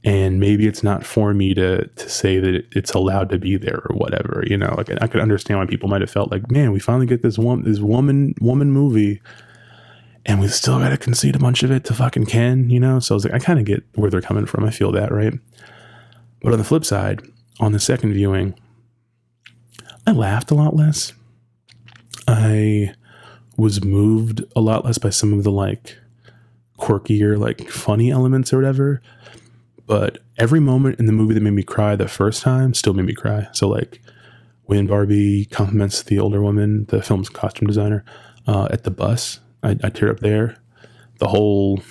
And maybe it's not for me to say that it's allowed to be there or whatever, like I could understand why people might have felt like, man, we finally get this woman movie and we still got to concede a bunch of it to fucking Ken, So I was like, I kind of get where they're coming from. I feel that, right? But on the flip side, on the second viewing, I laughed a lot less. I was moved a lot less by some of the like quirkier, like funny elements or whatever. But every moment in the movie that made me cry the first time still made me cry. So like when Barbie compliments the older woman, the film's costume designer, at the bus, I teared up there. The whole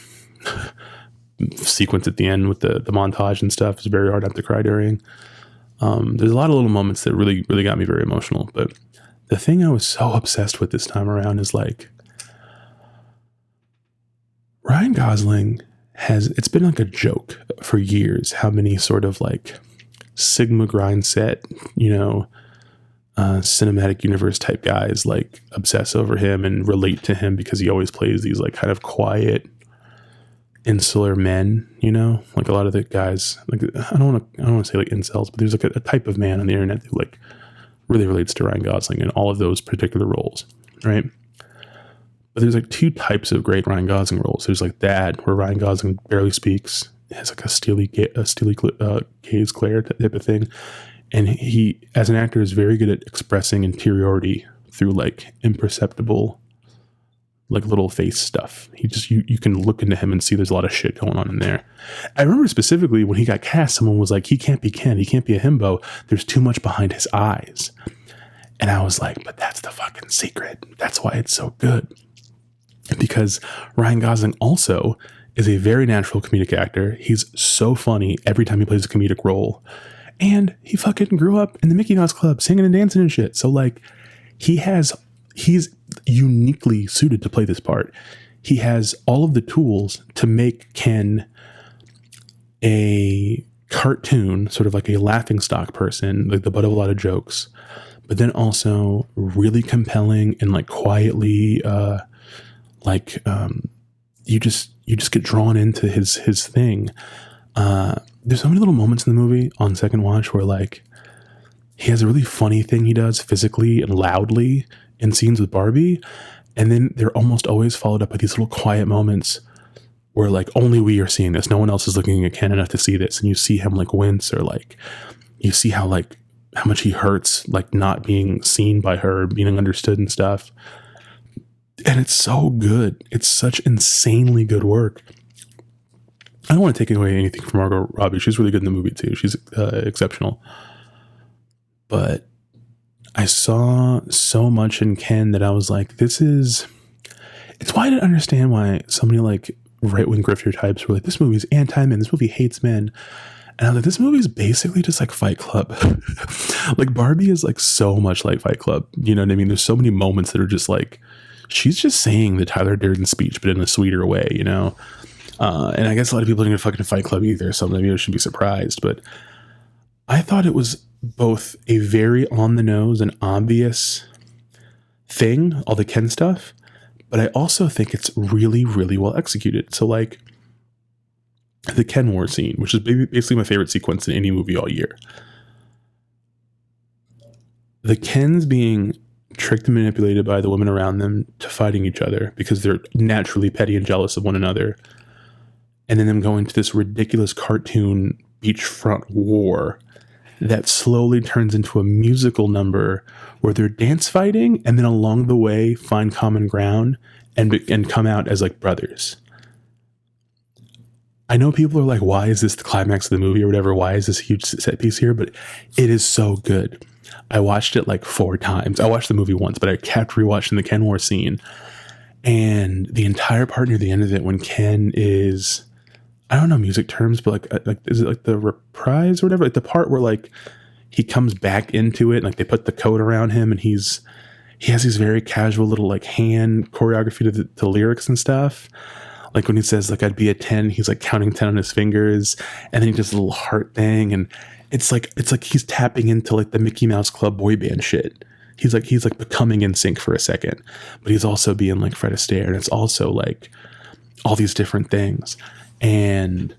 sequence at the end with the montage and stuff is very hard not to cry during. There's a lot of little moments that really, really got me very emotional. But the thing I was so obsessed with this time around is like Ryan Gosling it's been like a joke for years how many sort of like Sigma grind set, cinematic universe type guys like obsess over him and relate to him because he always plays these like kind of quiet, insular men, like a lot of the guys, like I don't want to say like incels, but there's like a type of man on the internet who like really relates to Ryan Gosling in all of those particular roles, right? But there's like two types of great Ryan Gosling roles. There's like Dad, where Ryan Gosling barely speaks, has like a steely gaze glare type of thing, and he, as an actor, is very good at expressing interiority through like imperceptible, like little face stuff. He just you can look into him and see there's a lot of shit going on in there. I remember specifically when he got cast, someone was like, he can't be Ken, he can't be a himbo. There's too much behind his eyes. And I was like, but that's the fucking secret. That's why it's so good. Because Ryan Gosling also is a very natural comedic actor. He's so funny every time he plays a comedic role. And he fucking grew up in the Mickey Mouse Club singing and dancing and shit. So like he's uniquely suited to play this part. He has all of the tools to make Ken a cartoon, sort of like a laughingstock person, like the butt of a lot of jokes, but then also really compelling and like quietly, you just get drawn into his thing. There's so many little moments in the movie on second watch where like he has a really funny thing he does physically and loudly in scenes with Barbie, and then they're almost always followed up by these little quiet moments where like only we are seeing this, no one else is looking at Ken enough to see this, and you see him like wince, or like you see how much he hurts like not being seen by her, being understood and stuff. And it's so good. It's such insanely good work. I don't want to take away anything from Margot Robbie. She's really good in the movie too. She's exceptional. But I saw so much in Ken that I was like, it's why I didn't understand why so many like right-wing grifter types were like, this movie's anti-men, this movie hates men. And I was like, this movie is basically just like Fight Club. Like Barbie is like so much like Fight Club. You know what I mean? There's so many moments that are just like, she's just saying the Tyler Durden speech, but in a sweeter way, you know? And I guess a lot of people didn't fucking Fight Club either, so maybe I should be surprised. But I thought it was both a very on the nose and obvious thing, all the Ken stuff, but I also think it's really, really well executed. So like the Ken War scene, which is basically my favorite sequence in any movie all year. The Kens being tricked and manipulated by the women around them to fighting each other because they're naturally petty and jealous of one another. And then them going to this ridiculous cartoon beachfront war that slowly turns into a musical number where they're dance fighting and then along the way find common ground and come out as like brothers. I know people are like, why is this the climax of the movie or whatever? Why is this huge set piece here? But it is so good. I watched it like 4 times. I watched the movie once, but I kept rewatching the Ken War scene. And the entire part near the end of it when Ken is, I don't know music terms, but like is it like the reprise or whatever? Like the part where like he comes back into it and like they put the coat around him and he has these very casual little like hand choreography to the lyrics and stuff. Like when he says like I'd be a 10, he's like counting 10 on his fingers, and then he does a little heart thing, and it's like he's tapping into like the Mickey Mouse Club boy band shit. He's like becoming in sync for a second, but he's also being like Fred Astaire, and it's also like all these different things. And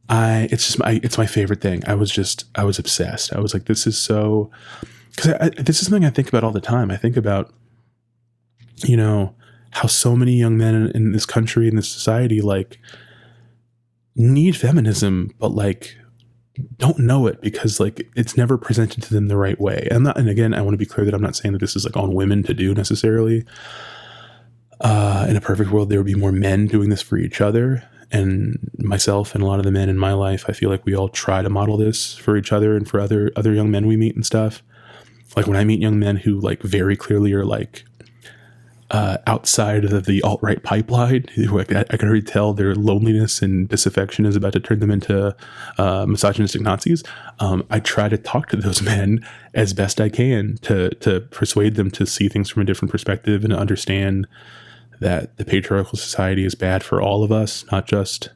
it's my favorite thing. I was obsessed. I was like, this is so, because this is something I think about all the time. I think about, you know, how so many young men in this country, in this society, like need feminism, but like don't know it because like it's never presented to them the right way. And again, I want to be clear that I'm not saying that this is like on women to do necessarily. In a perfect world, there would be more men doing this for each other. And myself and a lot of the men in my life, I feel like we all try to model this for each other and for other young men we meet and stuff. Like when I meet young men who like very clearly are like outside of the alt-right pipeline, who I can already tell their loneliness and disaffection is about to turn them into misogynistic Nazis. I try to talk to those men as best I can to persuade them to see things from a different perspective and to understand that the patriarchal society is bad for all of us, not just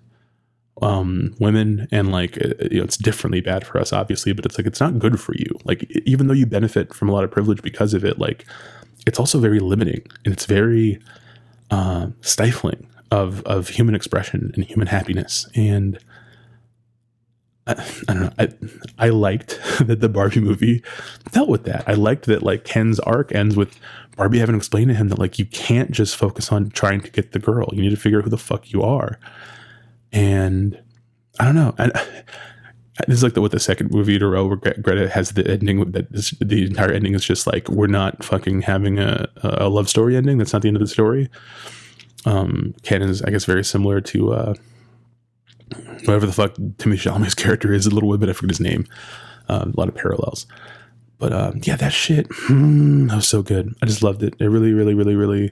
women. And like, you know, it's differently bad for us, obviously, but it's like, it's not good for you. Like, even though you benefit from a lot of privilege because of it, like, it's also very limiting, and it's very stifling of human expression and human happiness. And I don't know. I liked that the Barbie movie dealt with that. I liked that like Ken's arc ends with Barbie having to explain to him that like you can't just focus on trying to get the girl. You need to figure out who the fuck you are. And I don't know. This is like with the second movie in a row where Greta has the ending that the entire ending is just like, we're not fucking having a love story ending. That's not the end of the story. Ken is, I guess, very similar to whatever the fuck Timothée Chalamet's character is, a little bit, I forget his name. A lot of parallels. But yeah, that shit, that was so good. I just loved it. It really, really, really, really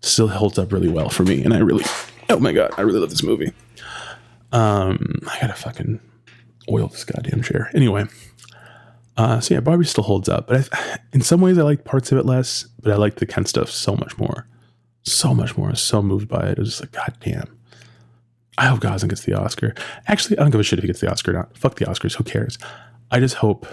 still holds up really well for me. And I really, oh my God, I really love this movie. I gotta fucking oil this goddamn chair. Anyway, so yeah, Barbie still holds up. But in some ways I like parts of it less, but I like the Ken stuff so much more. So much more. I was so moved by it. It was just like, God damn. I hope Gosling gets the Oscar. Actually, I don't give a shit if he gets the Oscar or not. Fuck the Oscars. Who cares? I just hope,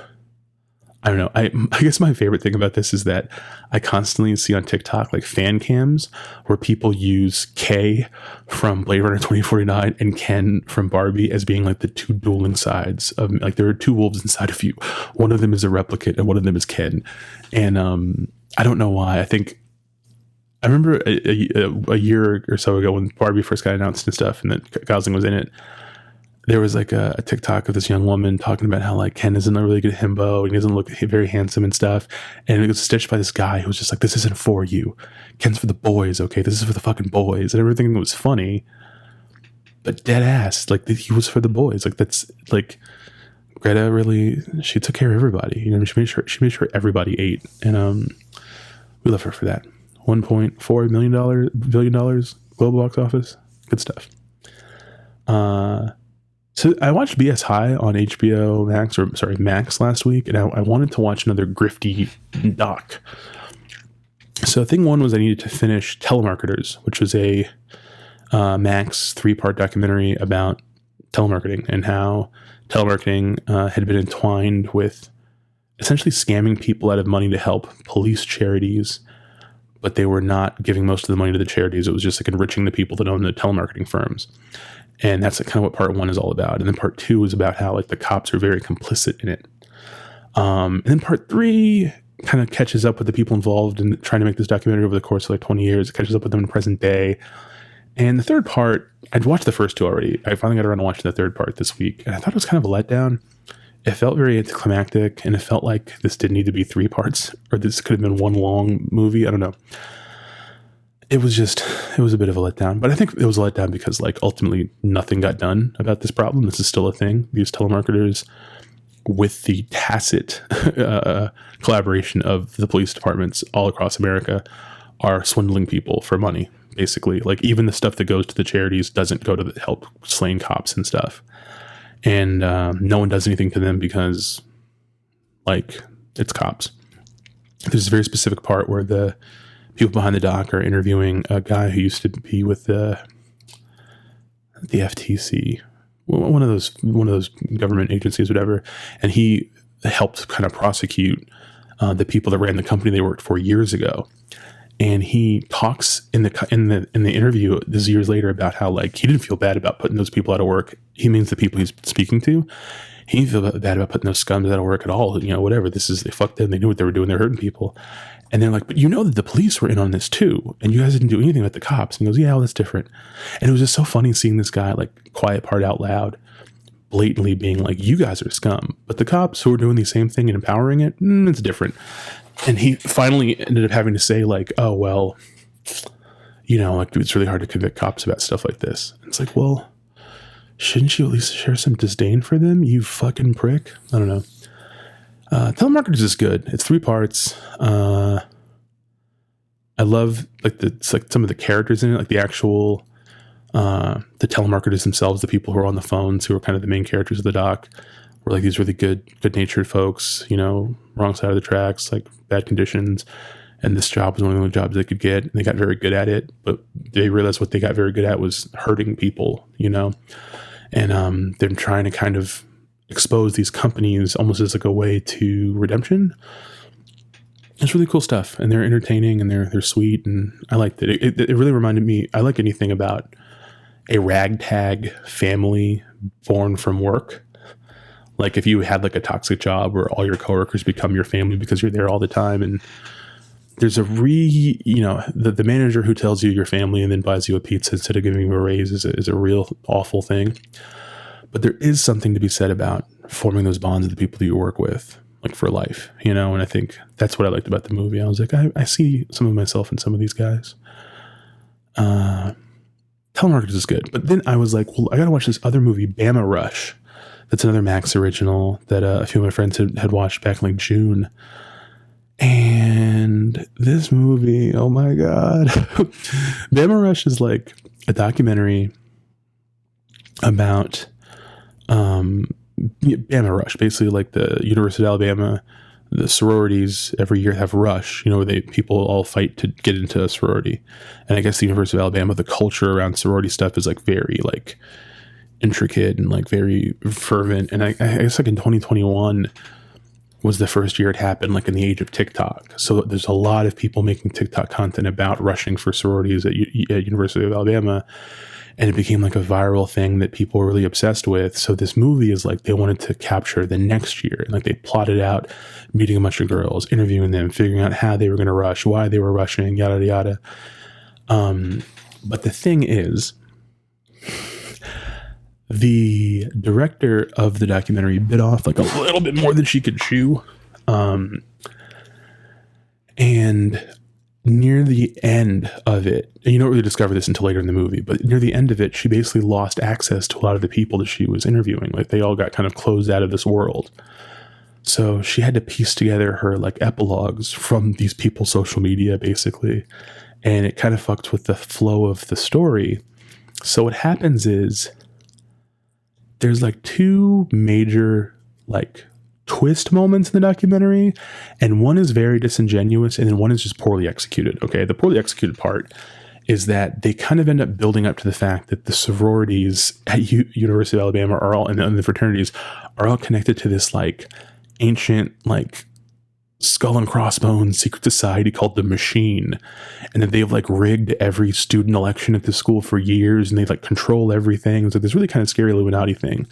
I don't know. I guess my favorite thing about this is that I constantly see on TikTok like fan cams where people use Kay from Blade Runner 2049 and Ken from Barbie as being like the two dueling sides of, like, there are two wolves inside of you. One of them is a replicant and one of them is Ken. And I don't know why. I remember a year or so ago when Barbie first got announced and stuff, and that Gosling was in it. There was like a TikTok of this young woman talking about how like Ken isn't a really good himbo and he doesn't look very handsome and stuff. And it was stitched by this guy who was just like, this isn't for you. Ken's for the boys, okay? This is for the fucking boys. And everything was funny, but dead ass. Like he was for the boys. Like that's like Greta really, she took care of everybody. You know, she made sure everybody ate. And we love her for that. $1.4 billion global box office. Good stuff. So I watched BS High on HBO Max last week, and I wanted to watch another grifty doc. So thing one was I needed to finish Telemarketers, which was a Max 3-part documentary about telemarketing and how telemarketing had been entwined with essentially scamming people out of money to help police charities, but they were not giving most of the money to the charities. It was just like enriching the people that own the telemarketing firms. And that's kind of what part one is all about. And then part two is about how like the cops are very complicit in it. And then part three kind of catches up with the people involved in trying to make this documentary over the course of like 20 years. It catches up with them in the present day. And the third part, I'd watched the first two already. I finally got around to watching the third part this week. And I thought it was kind of a letdown. It felt very anticlimactic, and it felt like this didn't need to be 3 parts, or this could have been one long movie. I don't know. It was a bit of a letdown, but I think it was a letdown because like ultimately nothing got done about this problem. This is still a thing. These telemarketers, with the tacit collaboration of the police departments all across America, are swindling people for money. Basically, like even the stuff that goes to the charities doesn't go to help slain cops and stuff. And no one does anything to them because, like, it's cops. There's a very specific part where the people behind the doc are interviewing a guy who used to be with the FTC, one of those government agencies, whatever, and he helped kind of prosecute the people that ran the company they worked for years ago. And he talks in the interview this years later about how like he didn't feel bad about putting those people out of work. He means the people he's speaking to. He didn't feel bad about putting those scums out of work at all. You know, whatever. They fucked them. They knew what they were doing. They're hurting people. And they're like, but you know that the police were in on this too, and you guys didn't do anything with the cops. And he goes, yeah, well, that's different. And it was just so funny seeing this guy like quiet part out loud, blatantly being like, you guys are scum. But the cops who are doing the same thing and empowering it, it's different. And he finally ended up having to say like, oh, well, you know, like it's really hard to convict cops about stuff like this. And it's like, well, shouldn't you at least share some disdain for them, you fucking prick? I don't know. Telemarketers is good. It's 3 parts. I love like some of the characters in it, like the actual the telemarketers themselves, the people who are on the phones, who are kind of the main characters of the doc, were like these really good-natured folks, you know, wrong side of the tracks, like bad conditions. And this job was one of the only jobs they could get. And they got very good at it, but they realized what they got very good at was hurting people, you know? And they're trying to kind of expose these companies almost as like a way to redemption. It's really cool stuff. And they're entertaining and they're sweet. And I liked it. It really reminded me, I like anything about a ragtag family born from work. Like if you had like a toxic job where all your coworkers become your family because you're there all the time, and there's the manager who tells you your family and then buys you a pizza instead of giving you a raise is a real awful thing. But there is something to be said about forming those bonds with the people that you work with, like for life, and I think that's what I liked about the movie. I was like, I see some of myself in some of these guys. Telemarketers is good. But then I was like, well, I gotta watch this other movie, Bama Rush. That's another Max original that a few of my friends had watched back in like June. And this movie, oh my God. Bama Rush is like a documentary about Bama Rush, basically like the University of Alabama, the sororities every year have Rush, where people all fight to get into a sorority. And I guess the University of Alabama, the culture around sorority stuff is like very like intricate and like very fervent. And I guess like in 2021 was the first year it happened, like in the age of TikTok. So there's a lot of people making TikTok content about rushing for sororities at University of Alabama. And it became like a viral thing that people were really obsessed with. So this movie is like, they wanted to capture the next year. And like they plotted out meeting a bunch of girls, interviewing them, figuring out how they were going to rush, why they were rushing, yada, yada. But the thing is, the director of the documentary bit off like a little bit more than she could chew. And near the end of it, and you don't really discover this until later in the movie, but near the end of it, she basically lost access to a lot of the people that she was interviewing. Like they all got kind of closed out of this world. So she had to piece together her like epilogues from these people's social media, basically. And it kind of fucked with the flow of the story. So what happens is there's like two major like twist moments in the documentary, and one is very disingenuous and then one is just poorly executed. Okay, the poorly executed part is that they kind of end up building up to the fact that the sororities at University of Alabama are all, and the fraternities are all connected to this like ancient like skull and crossbones secret society called the Machine, and that they've like rigged every student election at the school for years, and they like control everything. So this really kind of scary Illuminati thing.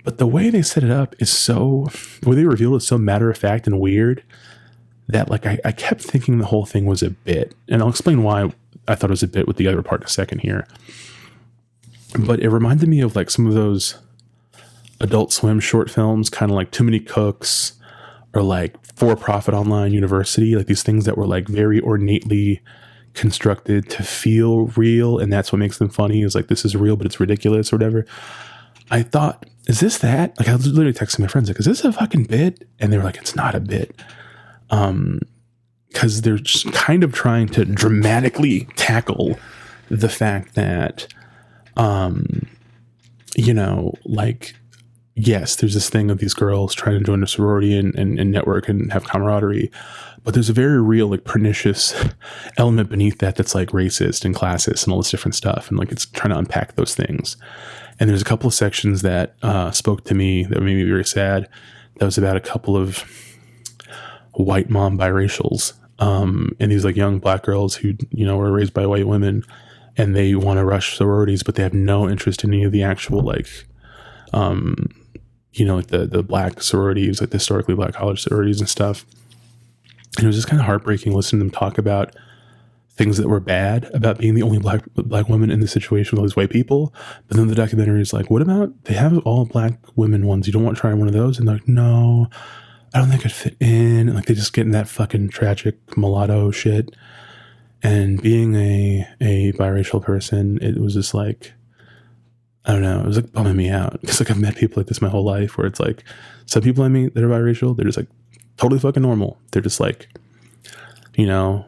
But the way they set it up is the way they reveal it is so matter of fact and weird that like I kept thinking the whole thing was a bit, and I'll explain why I thought it was a bit with the other part in a second here. But it reminded me of like some of those Adult Swim short films, kind of like Too Many Cooks, or like For-Profit Online University, like these things that were like very ornately constructed to feel real, and that's what makes them funny, is like this is real but it's ridiculous or whatever. I thought, is this that? Like I was literally texting my friends like, is this a fucking bit? And they were like, it's not a bit. Because they're just kind of trying to dramatically tackle the fact that like, yes, there's this thing of these girls trying to join a sorority and network and have camaraderie, but there's a very real, like, pernicious element beneath that that's like racist and classist and all this different stuff. And like, it's trying to unpack those things. And there's a couple of sections that spoke to me that made me very sad. That was about a couple of white mom biracials, and these like young black girls who, were raised by white women, and they want to rush sororities, but they have no interest in any of the actual like, like the black sororities, like the historically black college sororities and stuff. And it was just kind of heartbreaking listening to them talk about things that were bad about being the only black woman in the situation with all these white people. But then the documentary is like, what about, they have all black women ones, you don't want to try one of those? And they're like, no, I don't think I'd fit in. And like, they just get in that fucking tragic mulatto shit. And being a biracial person, it was just like, I don't know, it was like bumming me out. Because like I've met people like this my whole life, where it's like some people I meet that are biracial, they're just like totally fucking normal. They're just like, my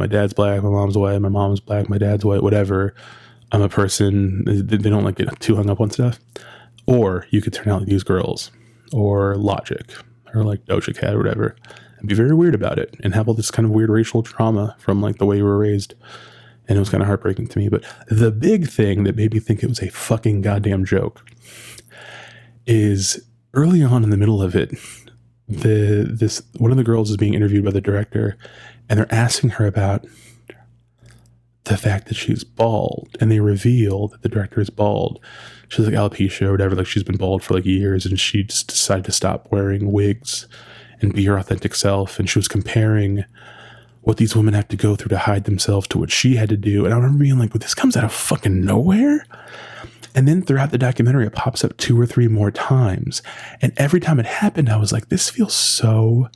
dad's black, my mom's white, my mom's black, my dad's white, whatever. I'm a person. They don't like get too hung up on stuff. Or you could turn out like these girls, or Logic, or like Doja Cat or whatever, and be very weird about it and have all this kind of weird racial trauma from like the way you were raised. And it was kind of heartbreaking to me. But the big thing that made me think it was a fucking goddamn joke is early on in the middle of it, one of the girls is being interviewed by the director, and they're asking her about the the fact that she's bald, and they reveal that the director is bald. She's like alopecia or whatever, like she's been bald for like years, and she just decided to stop wearing wigs and be her authentic self. And she was comparing what these women have to go through to hide themselves to what she had to do. And I remember being like, well, this comes out of fucking nowhere. And then throughout the documentary, it pops up 2 or 3 more times. And every time it happened, I was like, this feels so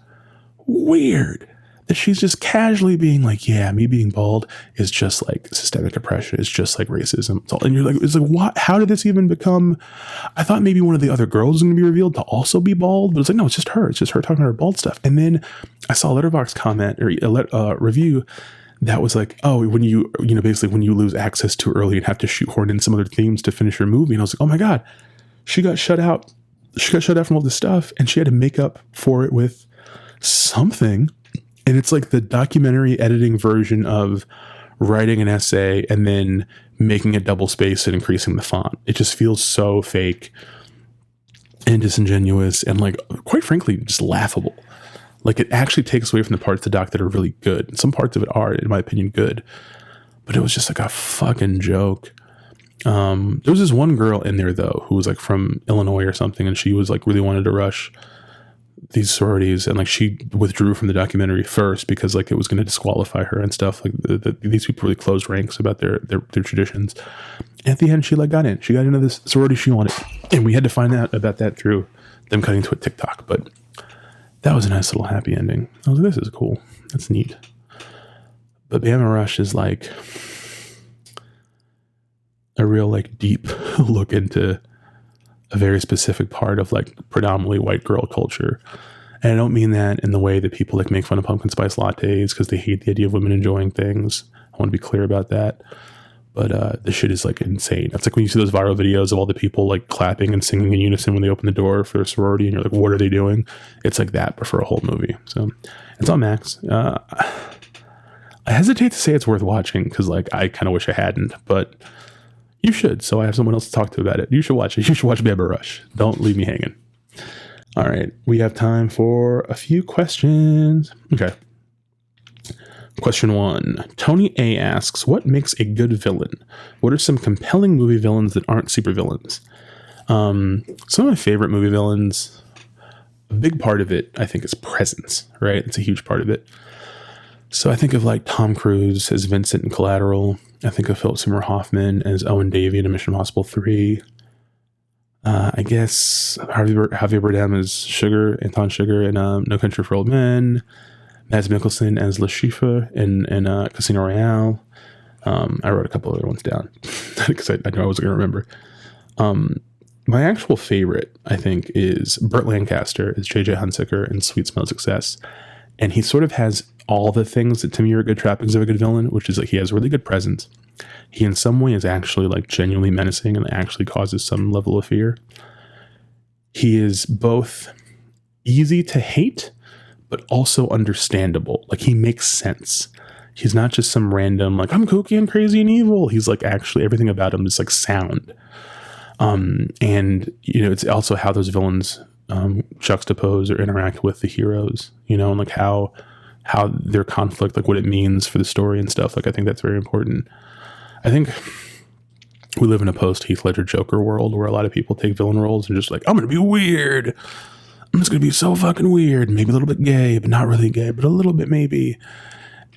weird. That she's just casually being like, yeah, me being bald is just like systemic oppression. It's just like racism. And you're like, it's like, what? How did this even become? I thought maybe one of the other girls was going to be revealed to also be bald, but it's like, no, it's just her. It's just her talking about her bald stuff. And then I saw a Letterboxd comment or a review that was like, oh, when you basically when you lose access too early and have to shoehorn in some other themes to finish your movie. And I was like, oh my God, she got shut out. She got shut out from all this stuff, and she had to make up for it with something. And it's like the documentary editing version of writing an essay and then making it double spaced and increasing the font. It just feels so fake and disingenuous and, like, quite frankly, just laughable. Like, it actually takes away from the parts of the doc that are really good. And some parts of it are, in my opinion, good. But it was just like a fucking joke. There was this one girl in there, though, who was like from Illinois or something. And she was like really wanted to rush these sororities. And like she withdrew from the documentary first because like it was going to disqualify her and stuff. Like these people really closed ranks about their traditions. And at the end, she like got in. She got into this sorority she wanted. And we had to find out about that through them cutting to a TikTok. But that was a nice little happy ending. I was like, this is cool. That's neat. But Bama Rush is like a real like deep look into a very specific part of like predominantly white girl culture. And I don't mean that in the way that people like make fun of pumpkin spice lattes because they hate the idea of women enjoying things. I want to be clear about that. But the shit is like insane. It's like when you see those viral videos of all the people like clapping and singing in unison when they open the door for a sorority and you're like, what are they doing? It's like that, but for a whole movie. So it's on Max. I hesitate to say it's worth watching because like I kind of wish I hadn't, but you should. So I have someone else to talk to about it. You should watch it. You should watch Bama Rush. Don't leave me hanging. All right. We have time for a few questions. Okay. Question 1. Tony A asks, what makes a good villain? What are some compelling movie villains that aren't supervillains? Some of my favorite movie villains, a big part of it, I think, is presence, right? It's a huge part of it. So I think of like Tom Cruise as Vincent in Collateral. I think of Philip Seymour Hoffman as Owen Davey in Mission Impossible 3. I guess Javier Bardem as Sugar, Anton Sugar in No Country for Old Men. Mads Mikkelsen as Le Chiffre in Casino Royale. I wrote a couple other ones down because I knew I wasn't going to remember. My actual favorite, I think, is Burt Lancaster as J.J. Hunsaker in Sweet Smell of Success. And he sort of has all the things that to me are good trappings of a good villain, which is like he has really good presence. He in some way is actually like genuinely menacing and actually causes some level of fear. He is both easy to hate, but also understandable. Like he makes sense. He's not just some random, like, I'm kooky and crazy and evil. He's like actually everything about him is like sound. And, you know, it's also how those villains juxtapose or interact with the heroes, you know, and like how their conflict, like what it means for the story and stuff. Like, I think that's very important. I think we live in a post Heath Ledger Joker world where a lot of people take villain roles and just like, I'm going to be weird. I'm just going to be so fucking weird. Maybe a little bit gay, but not really gay, but a little bit maybe.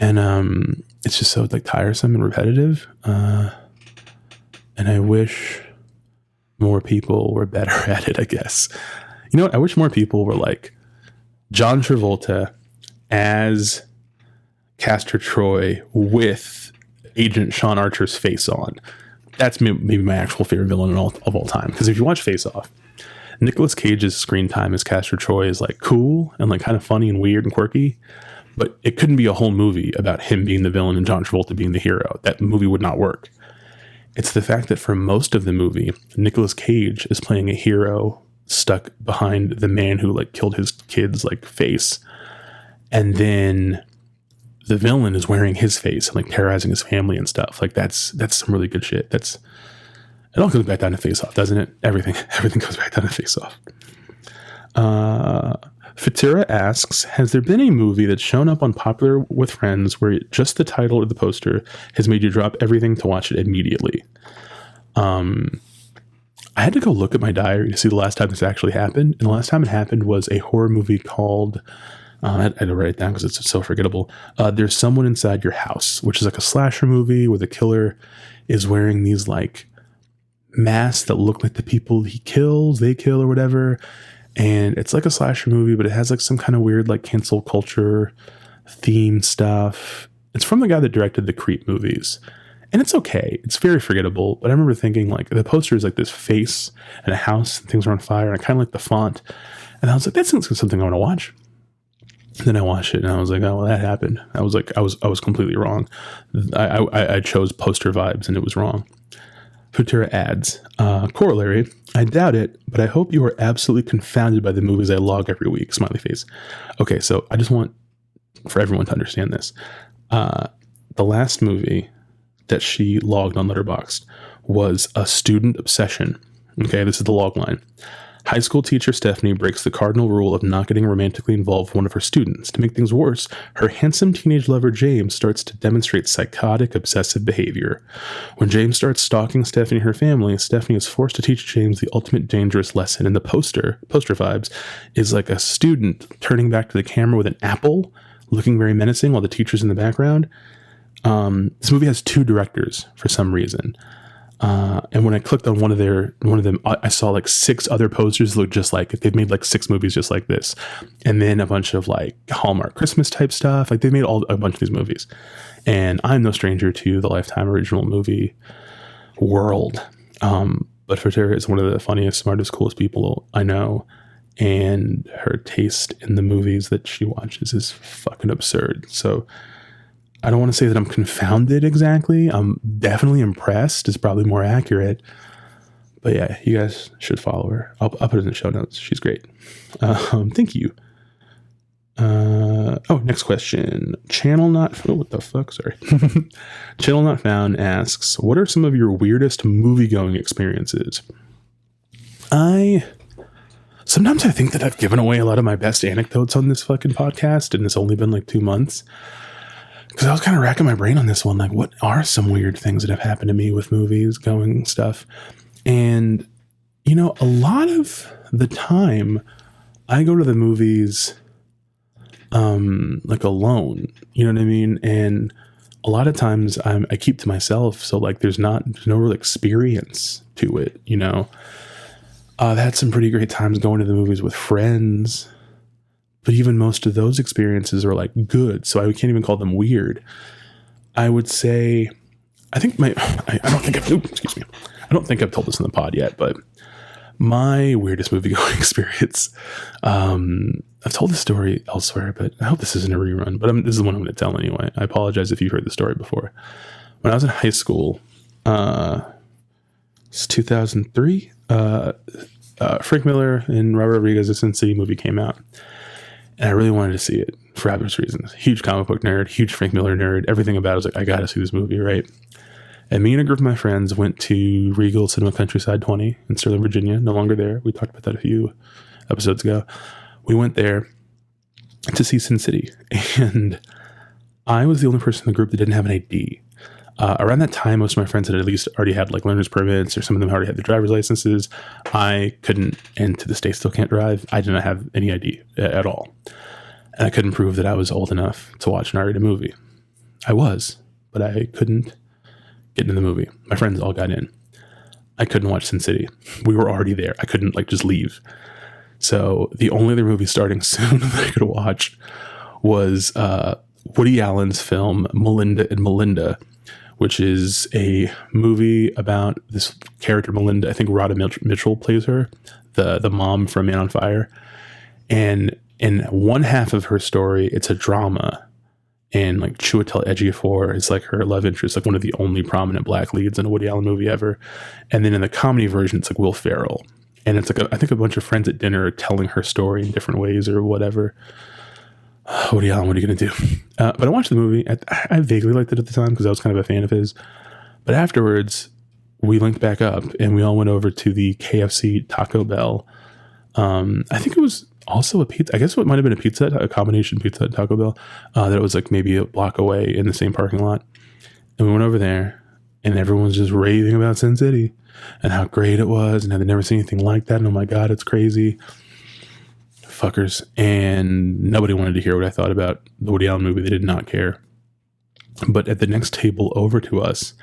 And it's just so like tiresome and repetitive. And I wish more people were better at it, I guess. You know what? I wish more people were like John Travolta as Castor Troy with Agent Sean Archer's face on. That's maybe my actual favorite villain of all time. Because if you watch Face Off, Nicolas Cage's screen time as Castor Troy is like cool and like kind of funny and weird and quirky, but it couldn't be a whole movie about him being the villain and John Travolta being the hero. That movie would not work. It's the fact that for most of the movie, Nicolas Cage is playing a hero stuck behind the man who like killed his kid's like face. And then the villain is wearing his face and like terrorizing his family and stuff. Like that's some really good shit. It all comes back down to Face Off, doesn't it? Everything goes back down to Face Off. Fatura asks, has there been a movie that's shown up on Popular with Friends where just the title or the poster has made you drop everything to watch it immediately? I had to go look at my diary to see the last time this actually happened. And the last time it happened was a horror movie called, I had to write it down because it's so forgettable. There's Someone Inside Your House, which is like a slasher movie where the killer is wearing these like masks that look like the people they kill or whatever. And it's like a slasher movie, but it has like some kind of weird like cancel culture theme stuff. It's from the guy that directed the Creep movies. And it's okay. It's very forgettable. But I remember thinking like the poster is like this face and a house and things are on fire. And I kind of like the font. And I was like, that sounds like something I want to watch. And then I watched it and I was like, oh, well, that happened. I was like, I was completely wrong. I chose poster vibes and it was wrong. Futura adds, corollary, I doubt it, but I hope you are absolutely confounded by the movies I log every week, smiley face. Okay, so I just want for everyone to understand this. The last movie that she logged on Letterboxd was A Student Obsession. Okay, this is the log line. High school teacher Stephanie breaks the cardinal rule of not getting romantically involved with one of her students. To make things worse, her handsome teenage lover James starts to demonstrate psychotic, obsessive behavior. When James starts stalking Stephanie and her family, Stephanie is forced to teach James the ultimate dangerous lesson. And the poster vibes, is like a student turning back to the camera with an apple, looking very menacing while the teacher's in the background. This movie has two directors for some reason. And when I clicked on one of them, I saw like 6 other posters look just like it. They've made like 6 movies just like this. And then a bunch of like Hallmark Christmas type stuff. Like they've made a bunch of these movies. And I'm no stranger to the Lifetime original movie world. But Fertera is one of the funniest, smartest, coolest people I know. And her taste in the movies that she watches is fucking absurd. So I don't want to say that I'm confounded exactly. I'm definitely impressed is probably more accurate. But yeah, you guys should follow her. I'll put it in the show notes. She's great. Thank you. Next question. What the fuck? Sorry. Channel Not Found asks, what are some of your weirdest movie-going experiences? Sometimes I think that I've given away a lot of my best anecdotes on this fucking podcast, and it's only been like 2 months. Because I was kind of racking my brain on this one. Like, what are some weird things that have happened to me with movies, going stuff? And, you know, a lot of the time I go to the movies, like alone, you know what I mean? And a lot of times I keep to myself. So like, there's no real experience to it, you know? I've had some pretty great times going to the movies with friends. But even most of those experiences are like good. So I can't even call them weird. I would say, I don't think I've told this in the pod yet, but my weirdest movie going experience, I've told this story elsewhere, but I hope this isn't a rerun, but this is the one I'm going to tell anyway. I apologize if you've heard the story before. When I was in high school, it's 2003, Frank Miller and Robert Rodriguez's Sin City movie came out. And I really wanted to see it for obvious reasons. Huge comic book nerd, huge Frank Miller nerd. Everything about it was like, I got to see this movie, right? And me and a group of my friends went to Regal Cinema Countryside 20 in Sterling, Virginia. No longer there. We talked about that a few episodes ago. We went there to see Sin City. And I was the only person in the group that didn't have an ID. Around that time, most of my friends had at least already had like learner's permits, or some of them already had their driver's licenses. I couldn't, and to this day still can't drive. I did not have any ID at all. And I couldn't prove that I was old enough to watch an R-rated movie. I was, but I couldn't get into the movie. My friends all got in. I couldn't watch Sin City. We were already there. I couldn't like just leave. So the only other movie starting soon that I could watch was Woody Allen's film Melinda and Melinda, which is a movie about this character, Melinda. I think Rhoda Mitchell plays her, the mom from Man on Fire. And in one half of her story, it's a drama. And like Chiwetel Ejiofor is like her love interest, like one of the only prominent black leads in a Woody Allen movie ever. And then in the comedy version, it's like Will Ferrell. And it's like, I think a bunch of friends at dinner are telling her story in different ways or whatever. Woody Allen, what are you going to do? But I watched the movie. I vaguely liked it at the time because I was kind of a fan of his. But afterwards, we linked back up and we all went over to the KFC Taco Bell. I think it was also a pizza. I guess it might have been a combination pizza at Taco Bell, that it was like maybe a block away in the same parking lot. And we went over there and everyone was just raving about Sin City and how great it was and how they'd never seen anything like that. And oh my God, it's crazy. Fuckers. And nobody wanted to hear what I thought about the Woody Allen movie. They did not care. But at the next table over to us,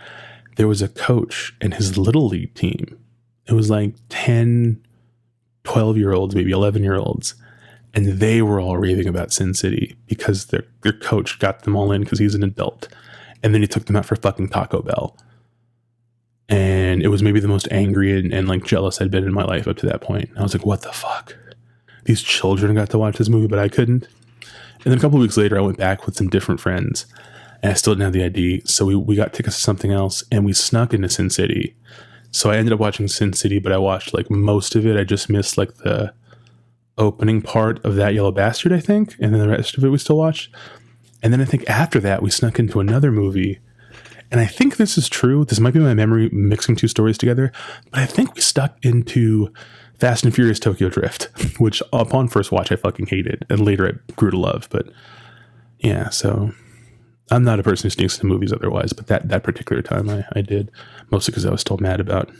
there was a coach and his little league team. It was like 10, 12-year-olds, maybe 11-year-olds. And they were all raving about Sin City because their coach got them all in because he's an adult. And then he took them out for fucking Taco Bell. And it was maybe the most angry and like jealous I'd been in my life up to that point. I was like, what the fuck? These children got to watch this movie, but I couldn't. And then a couple of weeks later, I went back with some different friends. And I still didn't have the ID. So we got tickets to something else. And we snuck into Sin City. So I ended up watching Sin City, but I watched like most of it. I just missed like the opening part of That Yellow Bastard, I think. And then the rest of it we still watched. And then I think after that, we snuck into another movie. And I think this is true. This might be my memory mixing two stories together. But I think we stuck into Fast and Furious Tokyo Drift, which upon first watch, I fucking hated. And later I grew to love. But yeah, so I'm not a person who sneaks into movies otherwise. But that particular time I did. Mostly because I was still mad about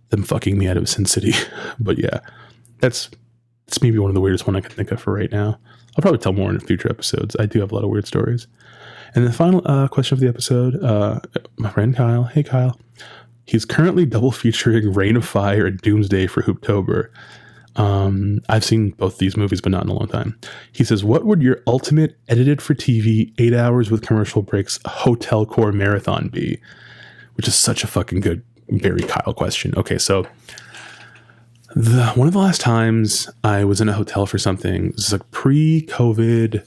them fucking me out of Sin City. But yeah, that's maybe one of the weirdest one I can think of for right now. I'll probably tell more in future episodes. I do have a lot of weird stories. And the final question of the episode, my friend Kyle. Hey, Kyle. He's currently double featuring Reign of Fire and Doomsday for Hooptober. I've seen both these movies, but not in a long time. He says, what would your ultimate edited for TV, 8 hours with commercial breaks, hotel core marathon be? Which is such a fucking good, very Kyle question. Okay, so one of the last times I was in a hotel for something, this is like pre-COVID,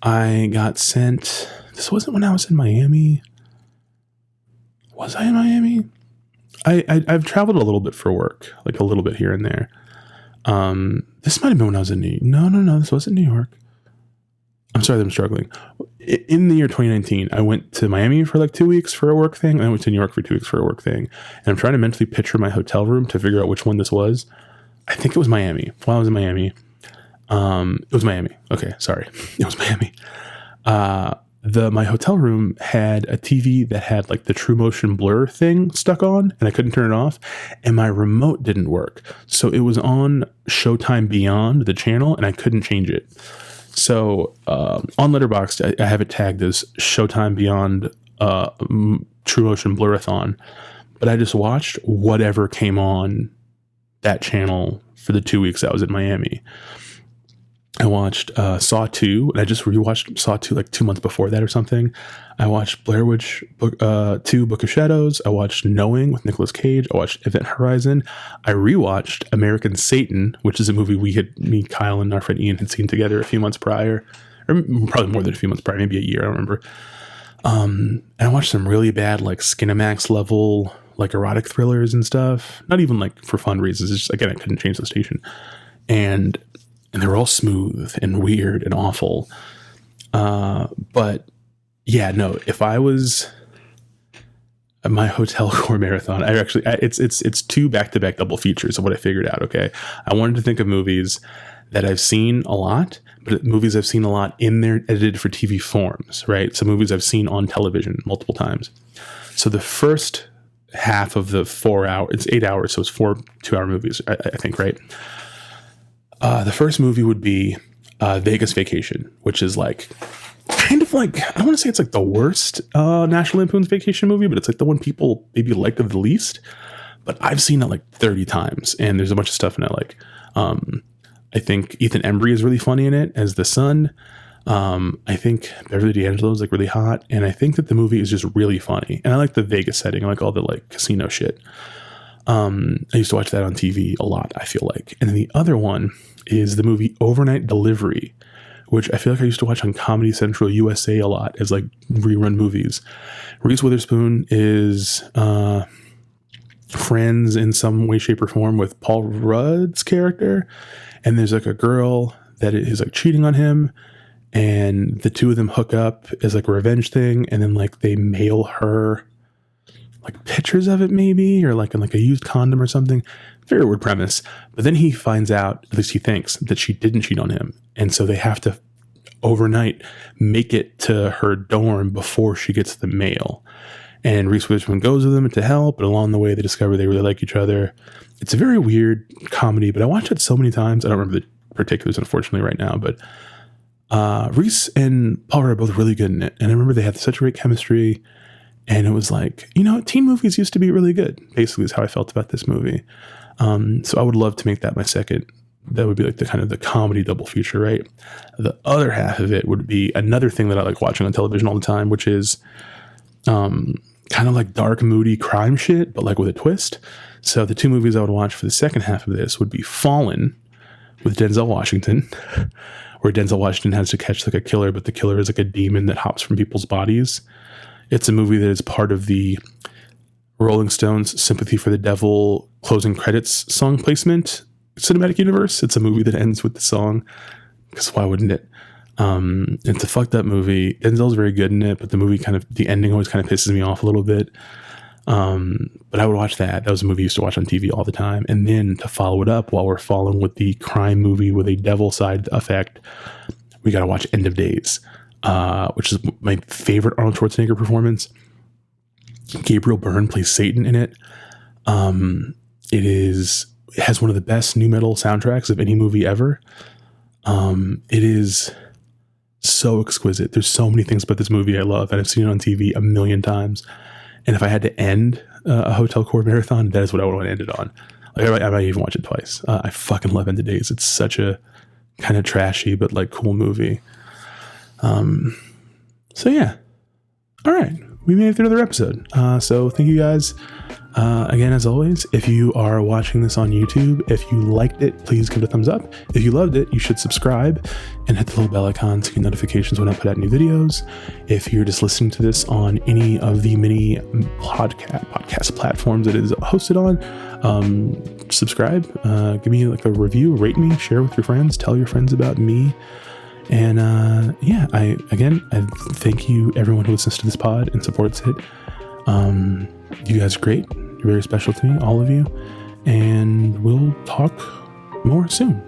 I got sent, this wasn't when I was in Miami. Was I in Miami? I've traveled a little bit for work, like a little bit here and there. This might have been when I was in No, this wasn't New York. I'm sorry that I'm struggling. In the year 2019, I went to Miami for like 2 weeks for a work thing. And I went to New York for 2 weeks for a work thing. And I'm trying to mentally picture my hotel room to figure out which one this was. I think it was Miami. While I was in Miami. It was Miami. Okay, sorry. It was Miami. My hotel room had a TV that had like the true motion blur thing stuck on, and I couldn't turn it off, and my remote didn't work. So it was on Showtime Beyond, the channel, and I couldn't change it. So on Letterboxd, I have it tagged as Showtime Beyond True Motion Blurathon, but I just watched whatever came on that channel for the 2 weeks I was in Miami. I watched Saw 2, and I just rewatched Saw 2 like 2 months before that or something. I watched Blair Witch 2 Book of Shadows. I watched Knowing with Nicolas Cage. I watched Event Horizon. I rewatched American Satan, which is a movie me, Kyle, and our friend Ian had seen together a few months prior. Or probably more than a few months prior, maybe a year, I don't remember. And I watched some really bad, like, Skinamax level, like, erotic thrillers and stuff. Not even, like, for fun reasons. It's just, again, I couldn't change the station. And they were all smooth and weird and awful. But yeah, no, if I was at my hotel core marathon, it's 2 back-to-back double features of what I figured out. Okay. I wanted to think of movies that I've seen a lot, but movies I've seen a lot in their edited for TV forms, right? So movies I've seen on television multiple times. So the first half of the 4 hours, it's 8 hours. So it's 4 2-hour movies, I think, right? The first movie would be Vegas Vacation, which is like kind of like, I don't want to say it's like the worst National Lampoon's Vacation movie, but it's like the one people maybe like the least. But I've seen it like 30 times, and there's a bunch of stuff in it. Like, I think Ethan Embry is really funny in it as the son. I think Beverly D'Angelo is like really hot, and I think that the movie is just really funny. And I like the Vegas setting. I like all the like casino shit. I used to watch that on TV a lot, I feel like. And then the other one is the movie Overnight Delivery, which I feel like I used to watch on Comedy Central USA a lot as like rerun movies. Reese Witherspoon is friends in some way, shape, or form with Paul Rudd's character. And there's like a girl that is like cheating on him, and the two of them hook up as like a revenge thing. And then like they mail her like pictures of it maybe, or like in like a used condom or something. Very weird premise. But then he finds out, at least he thinks, that she didn't cheat on him. And so they have to overnight make it to her dorm before she gets the mail. And Reese Witherspoon goes with them to help, but along the way they discover they really like each other. It's a very weird comedy, but I watched it so many times. I don't remember the particulars, unfortunately, right now, but Reese and Paul Rudd are both really good in it. And I remember they had such great chemistry, and it was like, you know, teen movies used to be really good, basically is how I felt about this movie. So I would love to make that my second. That would be like the kind of the comedy double feature, right? The other half of it would be another thing that I like watching on television all the time, which is kind of like dark, moody crime shit, but like with a twist. So the two movies I would watch for the second half of this would be Fallen with Denzel Washington, where Denzel Washington has to catch like a killer, but the killer is like a demon that hops from people's bodies. It's a movie that is part of the Rolling Stones' Sympathy for the Devil closing credits song placement cinematic universe. It's a movie that ends with the song, because why wouldn't it? It's a fucked up movie. Denzel's very good in it, but the ending always kind of pisses me off a little bit. But I would watch that. That was a movie I used to watch on TV all the time. And then to follow it up while we're following with the crime movie with a devil side effect, we got to watch End of Days, which is my favorite Arnold Schwarzenegger performance. Gabriel Byrne plays Satan in it. It has one of the best nu metal soundtracks of any movie ever. It is so exquisite. There's so many things about this movie I love, and I've seen it on TV a million times. And if I had to end a Hotel Core marathon, that is what I would want to end it on. Like, I might even watch it twice. I fucking love End of Days. It's such a kind of trashy but like cool movie. So yeah. All right. We made it through another episode. So thank you guys. Again, as always, if you are watching this on YouTube, if you liked it, please give it a thumbs up. If you loved it, you should subscribe and hit the little bell icon to get notifications when I put out new videos. If you're just listening to this on any of the many podcast platforms that it is hosted on, subscribe, give me like a review, rate me, share with your friends, tell your friends about me. And yeah, I thank you everyone who listens to this pod and supports it. You guys are great. You're very special to me, all of you. And we'll talk more soon.